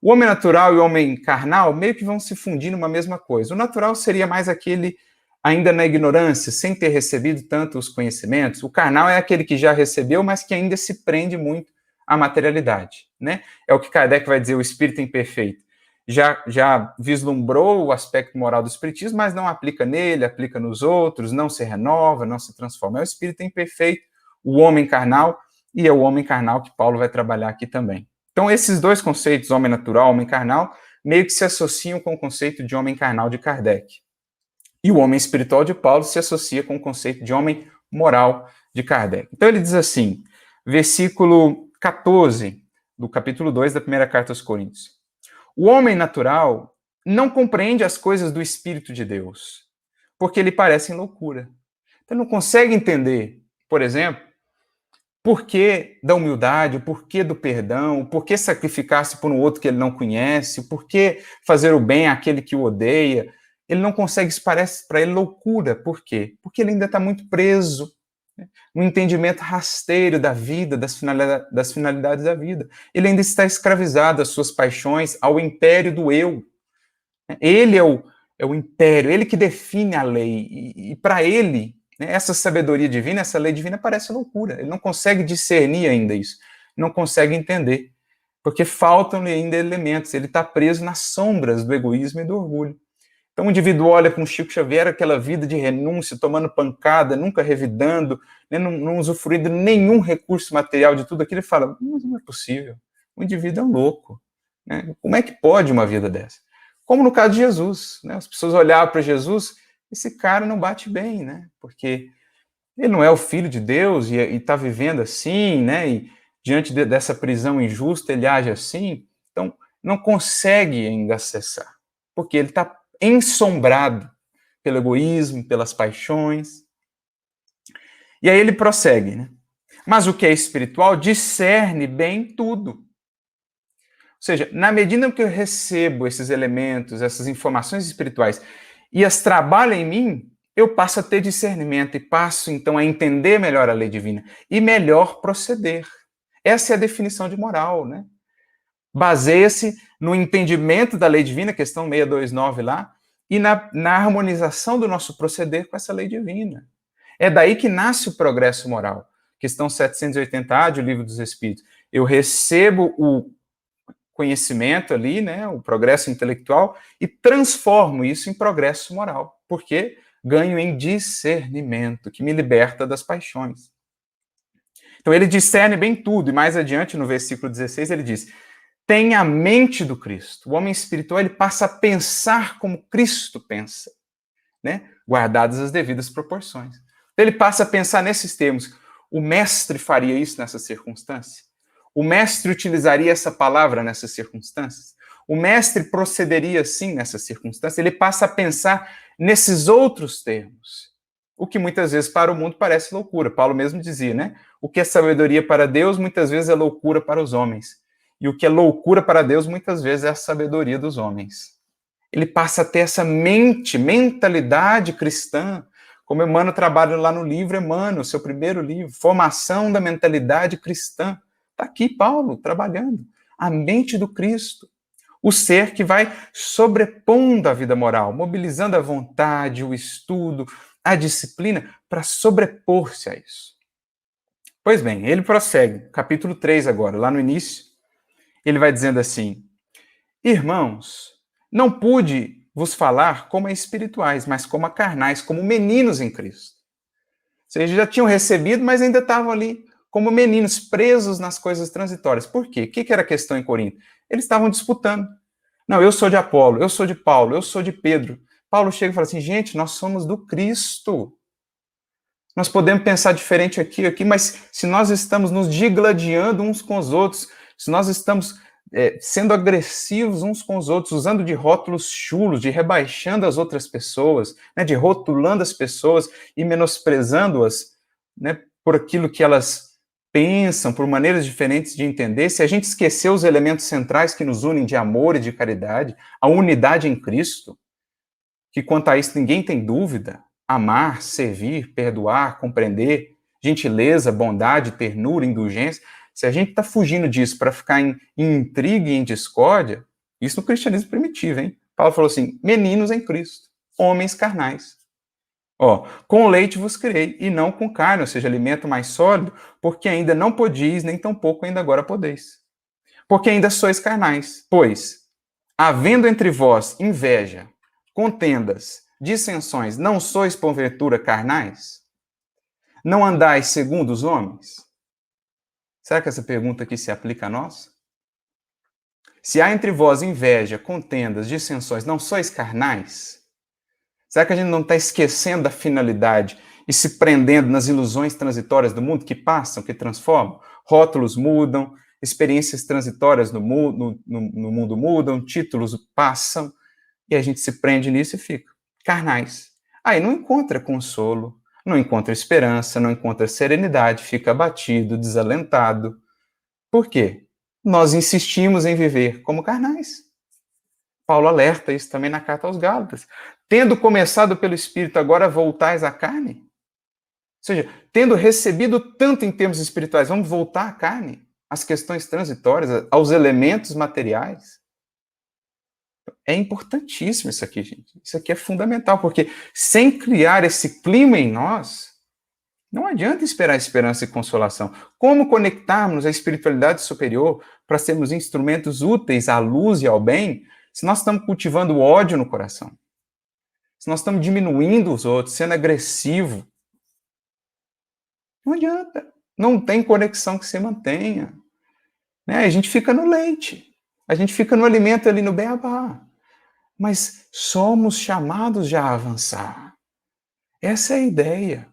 O homem natural e o homem carnal meio que vão se fundir numa mesma coisa. O natural seria mais aquele ainda na ignorância, sem ter recebido tanto os conhecimentos. O carnal é aquele que já recebeu, mas que ainda se prende muito à materialidade, né? É o que Kardec vai dizer, o espírito imperfeito. Já vislumbrou o aspecto moral do espiritismo, mas não aplica nele, aplica nos outros, não se renova, não se transforma. É o espírito imperfeito, o homem carnal, e é o homem carnal que Paulo vai trabalhar aqui também. Então, esses dois conceitos, homem natural, homem carnal, meio que se associam com o conceito de homem carnal de Kardec. E o homem espiritual de Paulo se associa com o conceito de homem moral de Kardec. Então, ele diz assim, versículo 14 do capítulo 2 da primeira carta aos Coríntios. O homem natural não compreende as coisas do Espírito de Deus, porque lhe parecem loucura. Então, não consegue entender, por exemplo, por que da humildade, o porquê do perdão, o porquê sacrificar-se por um outro que ele não conhece, o porquê fazer o bem àquele que o odeia. Ele não consegue, isso parece para ele loucura. Por quê? Porque ele ainda está muito preso, né, no entendimento rasteiro da vida, das finalidades da vida. Ele ainda está escravizado às suas paixões, ao império do eu. Ele é o império, ele que define a lei. E para ele, né, essa sabedoria divina, essa lei divina parece loucura. Ele não consegue discernir ainda isso, não consegue entender, porque faltam-lhe ainda elementos. Ele está preso nas sombras do egoísmo e do orgulho. Então o indivíduo olha com Chico Xavier aquela vida de renúncia, tomando pancada, nunca revidando, né, não usufruindo nenhum recurso material de tudo aquilo, e fala, mas não é possível, o indivíduo é um louco. Né? Como é que pode uma vida dessa? Como no caso de Jesus, né? As pessoas olhavam para Jesus, esse cara não bate bem, né? Porque ele não é o filho de Deus e está vivendo assim, né? E diante dessa prisão injusta ele age assim, então não consegue ainda acessar, porque ele está ensombrado pelo egoísmo, pelas paixões. E aí ele prossegue, né? Mas o que é espiritual discerne bem tudo. Ou seja, na medida que eu recebo esses elementos, essas informações espirituais e as trabalho em mim, eu passo a ter discernimento e passo, então, a entender melhor a lei divina e melhor proceder. Essa é a definição de moral, né? baseia-se no entendimento da lei divina, questão 629 lá, e na harmonização do nosso proceder com essa lei divina. É daí que nasce o progresso moral. Questão 780A do Livro dos Espíritos. Eu recebo o conhecimento ali, né, o progresso intelectual, e transformo isso em progresso moral. Porque ganho em discernimento, que me liberta das paixões. Então ele discerne bem tudo, e mais adiante, no versículo 16, ele diz: tem a mente do Cristo. O homem espiritual, ele passa a pensar como Cristo pensa, né? Guardadas as devidas proporções. Então, ele passa a pensar nesses termos. O mestre faria isso nessa circunstância? O mestre utilizaria essa palavra nessas circunstâncias? O mestre procederia assim nessa circunstância? Ele passa a pensar nesses outros termos. O que muitas vezes para o mundo parece loucura. Paulo mesmo dizia, né? O que é sabedoria para Deus, muitas vezes é loucura para os homens. E o que é loucura para Deus, muitas vezes é a sabedoria dos homens. Ele passa a ter essa mentalidade cristã, como Emmanuel trabalha lá no livro Emmanuel, seu primeiro livro, Formação da Mentalidade Cristã. Está aqui Paulo trabalhando. A mente do Cristo. O ser que vai sobrepondo a vida moral, mobilizando a vontade, o estudo, a disciplina, para sobrepor-se a isso. Pois bem, ele prossegue, capítulo 3 agora, lá no início, ele vai dizendo assim: irmãos, não pude vos falar como a espirituais, mas como a carnais, como meninos em Cristo. Ou seja, já tinham recebido, mas ainda estavam ali como meninos, presos nas coisas transitórias. Por quê? O que era a questão em Corinto? Eles estavam disputando. Não, eu sou de Apolo, eu sou de Paulo, eu sou de Pedro. Paulo chega e fala assim, gente, nós somos do Cristo. Nós podemos pensar diferente aqui, mas se nós estamos nos digladiando uns com os outros, se nós estamos sendo agressivos uns com os outros, usando de rótulos chulos, de rebaixando as outras pessoas, né, de rotulando as pessoas e menosprezando-as, né, por aquilo que elas pensam, por maneiras diferentes de entender, se a gente esquecer os elementos centrais que nos unem de amor e de caridade, a unidade em Cristo, que quanto a isso ninguém tem dúvida, amar, servir, perdoar, compreender, gentileza, bondade, ternura, indulgência, se a gente está fugindo disso para ficar em intriga e em discórdia, isso no cristianismo primitivo, hein? Paulo falou assim, meninos em Cristo, homens carnais. Ó, com leite vos criei, e não com carne, ou seja, alimento mais sólido, porque ainda não podis, nem tampouco ainda agora podeis. Porque ainda sois carnais. Pois, havendo entre vós inveja, contendas, dissensões, não sois porventura carnais? Não andais segundo os homens? Será que essa pergunta aqui se aplica a nós? Se há entre vós inveja, contendas, dissensões, não sois carnais? Será que a gente não está esquecendo da finalidade e se prendendo nas ilusões transitórias do mundo que passam, que transformam? Rótulos mudam, experiências transitórias no mundo mudam, títulos passam, e a gente se prende nisso e fica carnais. Aí não encontra consolo, não encontra esperança, não encontra serenidade, fica abatido, desalentado. Por quê? Nós insistimos em viver como carnais. Paulo alerta isso também na carta aos Gálatas. Tendo começado pelo Espírito, agora voltais à carne? Ou seja, tendo recebido tanto em termos espirituais, vamos voltar à carne? Às questões transitórias, aos elementos materiais? É importantíssimo isso aqui, gente. Isso aqui é fundamental, porque sem criar esse clima em nós, não adianta esperar esperança e consolação. Como conectarmos a espiritualidade superior para sermos instrumentos úteis à luz e ao bem, se nós estamos cultivando o ódio no coração? Se nós estamos diminuindo os outros, sendo agressivo? Não adianta. Não tem conexão que se mantenha. Né? A gente fica no leite. A gente fica no alimento ali no beabá. Mas somos chamados já a avançar. Essa é a ideia.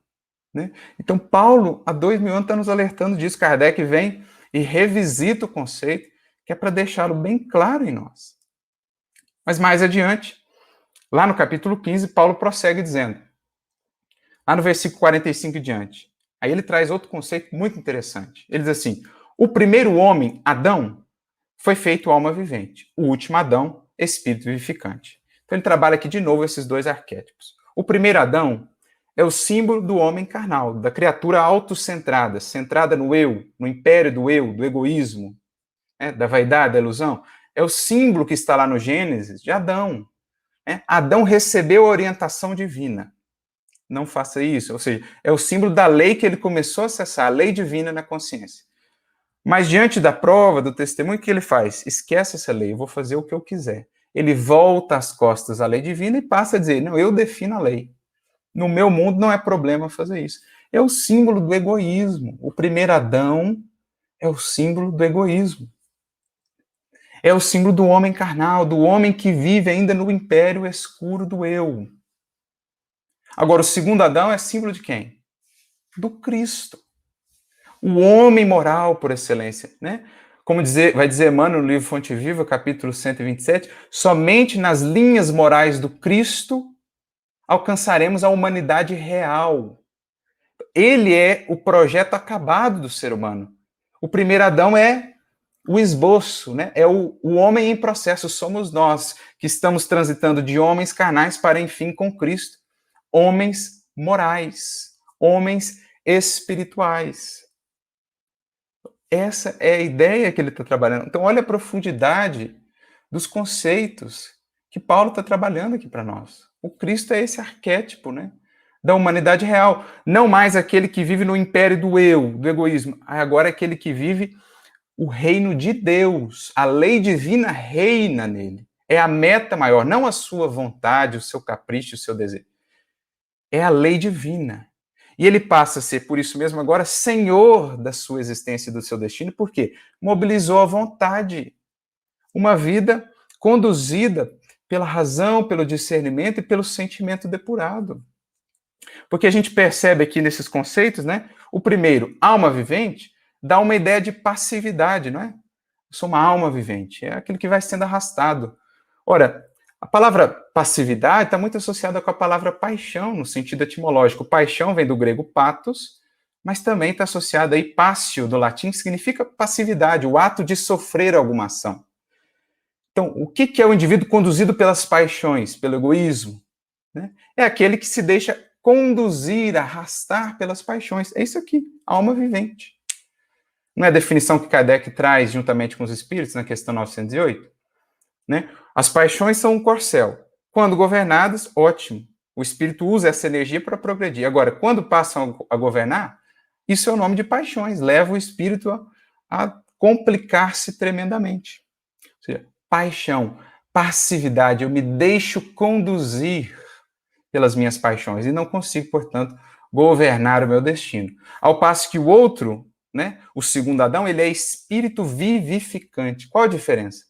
Né? Então, Paulo, há 2000 anos, está nos alertando disso. Kardec vem e revisita o conceito, que é para deixá-lo bem claro em nós. Mas mais adiante, lá no capítulo 15, Paulo prossegue dizendo, lá no versículo 45 e diante, aí ele traz outro conceito muito interessante. Ele diz assim, o primeiro homem, Adão, foi feito alma vivente. O último Adão, espírito vivificante. Então ele trabalha aqui de novo esses dois arquétipos. O primeiro Adão é o símbolo do homem carnal, da criatura autocentrada, centrada no eu, no império do eu, do egoísmo. da vaidade, da ilusão? É o símbolo que está lá no Gênesis de Adão. Adão recebeu a orientação divina. Não faça isso. Ou seja, é o símbolo da lei que ele começou a acessar, a lei divina na consciência. Mas diante da prova, do testemunho, o que ele faz? Esquece essa lei, eu vou fazer o que eu quiser. Ele volta as costas à lei divina e passa a dizer, não, eu defino a lei. No meu mundo não é problema fazer isso. É o símbolo do egoísmo. O primeiro Adão é o símbolo do egoísmo. É o símbolo do homem carnal, do homem que vive ainda no império escuro do eu. Agora, o segundo Adão é símbolo de quem? Do Cristo. O homem moral por excelência, né? Como vai dizer Emmanuel no livro Fonte Viva, capítulo 127, somente nas linhas morais do Cristo alcançaremos a humanidade real. Ele é o projeto acabado do ser humano. O primeiro Adão é o esboço, né? É o homem em processo, somos nós que estamos transitando de homens carnais para, enfim, com Cristo. Homens morais, homens espirituais. Essa é a ideia que ele está trabalhando. Então, olha a profundidade dos conceitos que Paulo está trabalhando aqui para nós. O Cristo é esse arquétipo, né, da humanidade real. Não mais aquele que vive no império do eu, do egoísmo. Agora é aquele que vive o reino de Deus. A lei divina reina nele. É a meta maior, não a sua vontade, o seu capricho, o seu desejo. É a lei divina. E ele passa a ser, por isso mesmo, agora senhor da sua existência e do seu destino, porque mobilizou a vontade. Uma vida conduzida pela razão, pelo discernimento e pelo sentimento depurado. Porque a gente percebe aqui nesses conceitos, né? O primeiro, alma vivente, dá uma ideia de passividade, não é? Eu sou uma alma vivente, é aquilo que vai sendo arrastado. Ora, a palavra passividade está muito associada com a palavra paixão, no sentido etimológico. Paixão vem do grego pathos, mas também está associada aí passio, do latim, que significa passividade, o ato de sofrer alguma ação. Então, o que é o indivíduo conduzido pelas paixões, pelo egoísmo? Né? É aquele que se deixa conduzir, arrastar pelas paixões. É isso aqui, alma vivente. Não é a definição que Kardec traz juntamente com os espíritos na questão 908? Né? As paixões são um corcel. Quando governadas, ótimo. O espírito usa essa energia para progredir. Agora, quando passam a governar, isso é o nome de paixões. Leva o espírito a complicar-se tremendamente. Ou seja, paixão, passividade. Eu me deixo conduzir pelas minhas paixões e não consigo, portanto, governar o meu destino. Ao passo que o outro, né, o segundo Adão, ele é espírito vivificante. Qual a diferença?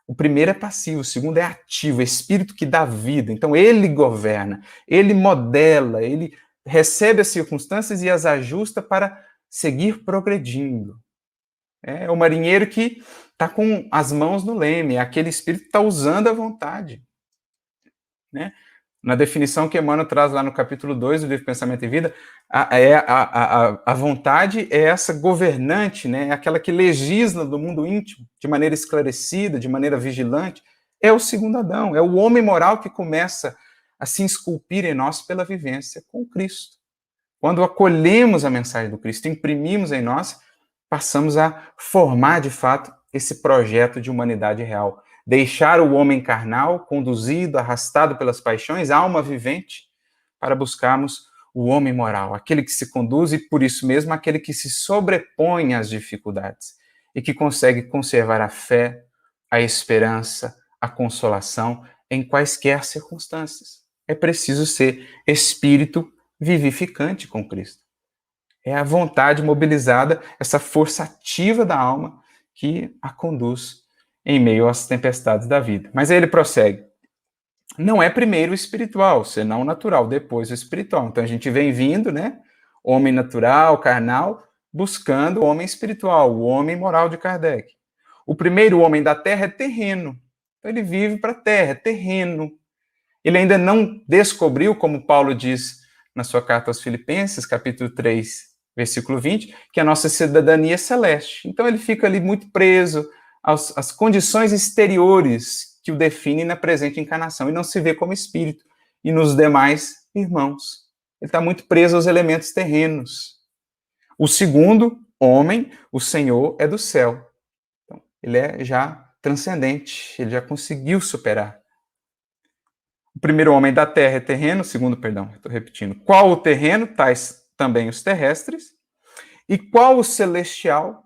O primeiro é passivo, o segundo é ativo, é espírito que dá vida. Então, ele governa, ele modela, ele recebe as circunstâncias e as ajusta para seguir progredindo. É o marinheiro que está com as mãos no leme, é aquele espírito que está usando a vontade. Né? Na definição que Emmanuel traz lá no capítulo 2 do livro Pensamento e Vida, a vontade é essa governante, né? É aquela que legisla do mundo íntimo, de maneira esclarecida, de maneira vigilante. É o segundo Adão, é o homem moral que começa a se esculpir em nós pela vivência com Cristo. Quando acolhemos a mensagem do Cristo, imprimimos em nós, passamos a formar, de fato, esse projeto de humanidade real. Deixar o homem carnal, conduzido, arrastado pelas paixões, alma vivente, para buscarmos o homem moral, aquele que se conduz e, por isso mesmo, aquele que se sobrepõe às dificuldades e que consegue conservar a fé, a esperança, a consolação em quaisquer circunstâncias. É preciso ser espírito vivificante com Cristo. É a vontade mobilizada, essa força ativa da alma que a conduz em meio às tempestades da vida. Mas aí ele prossegue. Não é primeiro o espiritual, senão o natural, depois o espiritual. Então a gente vem vindo, né? Homem natural, carnal, buscando o homem espiritual, o homem moral de Kardec. O primeiro homem da terra é terreno. Então ele vive para a terra, é terreno. Ele ainda não descobriu, como Paulo diz na sua carta aos Filipenses, capítulo 3, versículo 20, que a nossa cidadania é celeste. Então ele fica ali muito preso às condições exteriores que o definem na presente encarnação e não se vê como espírito e nos demais irmãos. Ele está muito preso aos elementos terrenos. O segundo homem, o Senhor, é do céu. Então, ele é já transcendente, ele já conseguiu superar. O primeiro homem da terra é terreno, o segundo, perdão, estou repetindo. Qual o terreno, tais também os terrestres, e qual o celestial,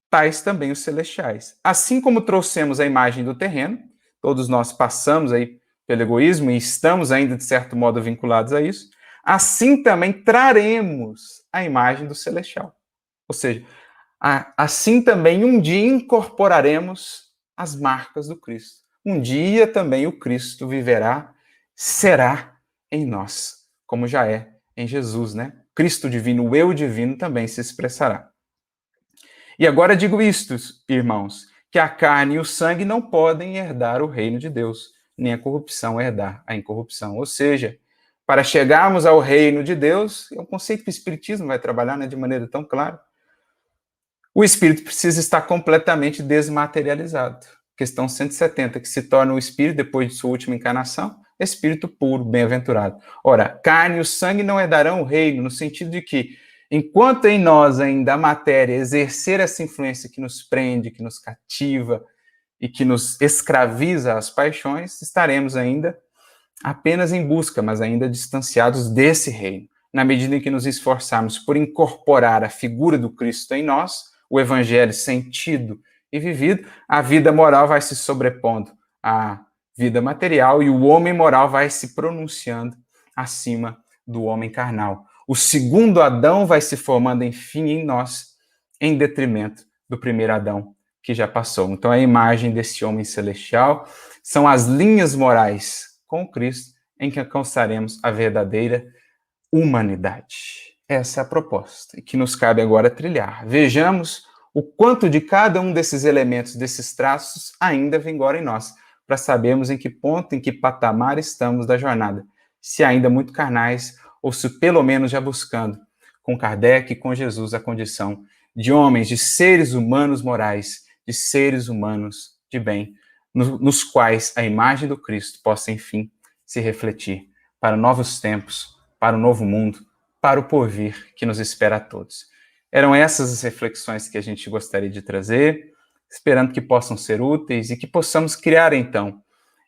tais também os celestiais. Assim como trouxemos a imagem do terreno, todos nós passamos aí pelo egoísmo e estamos ainda, de certo modo, vinculados a isso, assim também traremos a imagem do celestial. Ou seja, assim também um dia incorporaremos as marcas do Cristo. Um dia também o Cristo viverá, será em nós, como já é em Jesus, né? Cristo divino, o eu divino também se expressará. E agora digo isto, irmãos, que a carne e o sangue não podem herdar o reino de Deus, nem a corrupção herdar a incorrupção. Ou seja, para chegarmos ao reino de Deus, é um conceito que o Espiritismo vai trabalhar, né, de maneira tão clara, o espírito precisa estar completamente desmaterializado. Questão 170, que se torna o espírito, depois de sua última encarnação, espírito puro, bem-aventurado. Ora, carne e o sangue não herdarão o reino, no sentido de que, enquanto em nós ainda a matéria exercer essa influência que nos prende, que nos cativa e que nos escraviza às paixões, estaremos ainda apenas em busca, mas ainda distanciados desse reino. Na medida em que nos esforçarmos por incorporar a figura do Cristo em nós, o evangelho sentido e vivido, a vida moral vai se sobrepondo à vida material e o homem moral vai se pronunciando acima do homem carnal. O segundo Adão vai se formando, enfim, em nós, em detrimento do primeiro Adão, que já passou. Então, a imagem desse homem celestial são as linhas morais com Cristo em que alcançaremos a verdadeira humanidade. Essa é a proposta, e que nos cabe agora trilhar. Vejamos o quanto de cada um desses elementos, desses traços, ainda vigora em nós, para sabermos em que ponto, em que patamar estamos da jornada. Se ainda muito carnais, ou se pelo menos já buscando, com Kardec e com Jesus, a condição de homens, de seres humanos morais, de seres humanos de bem, nos quais a imagem do Cristo possa, enfim, se refletir para novos tempos, para o novo mundo, para o porvir que nos espera a todos. Eram essas as reflexões que a gente gostaria de trazer, esperando que possam ser úteis e que possamos criar, então,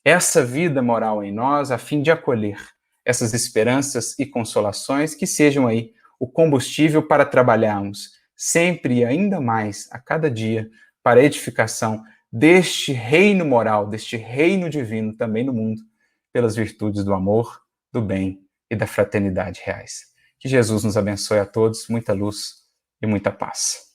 essa vida moral em nós, a fim de acolher essas esperanças e consolações que sejam aí o combustível para trabalharmos sempre e ainda mais, a cada dia, para a edificação deste reino moral, deste reino divino também no mundo, pelas virtudes do amor, do bem e da fraternidade reais. Que Jesus nos abençoe a todos, muita luz e muita paz.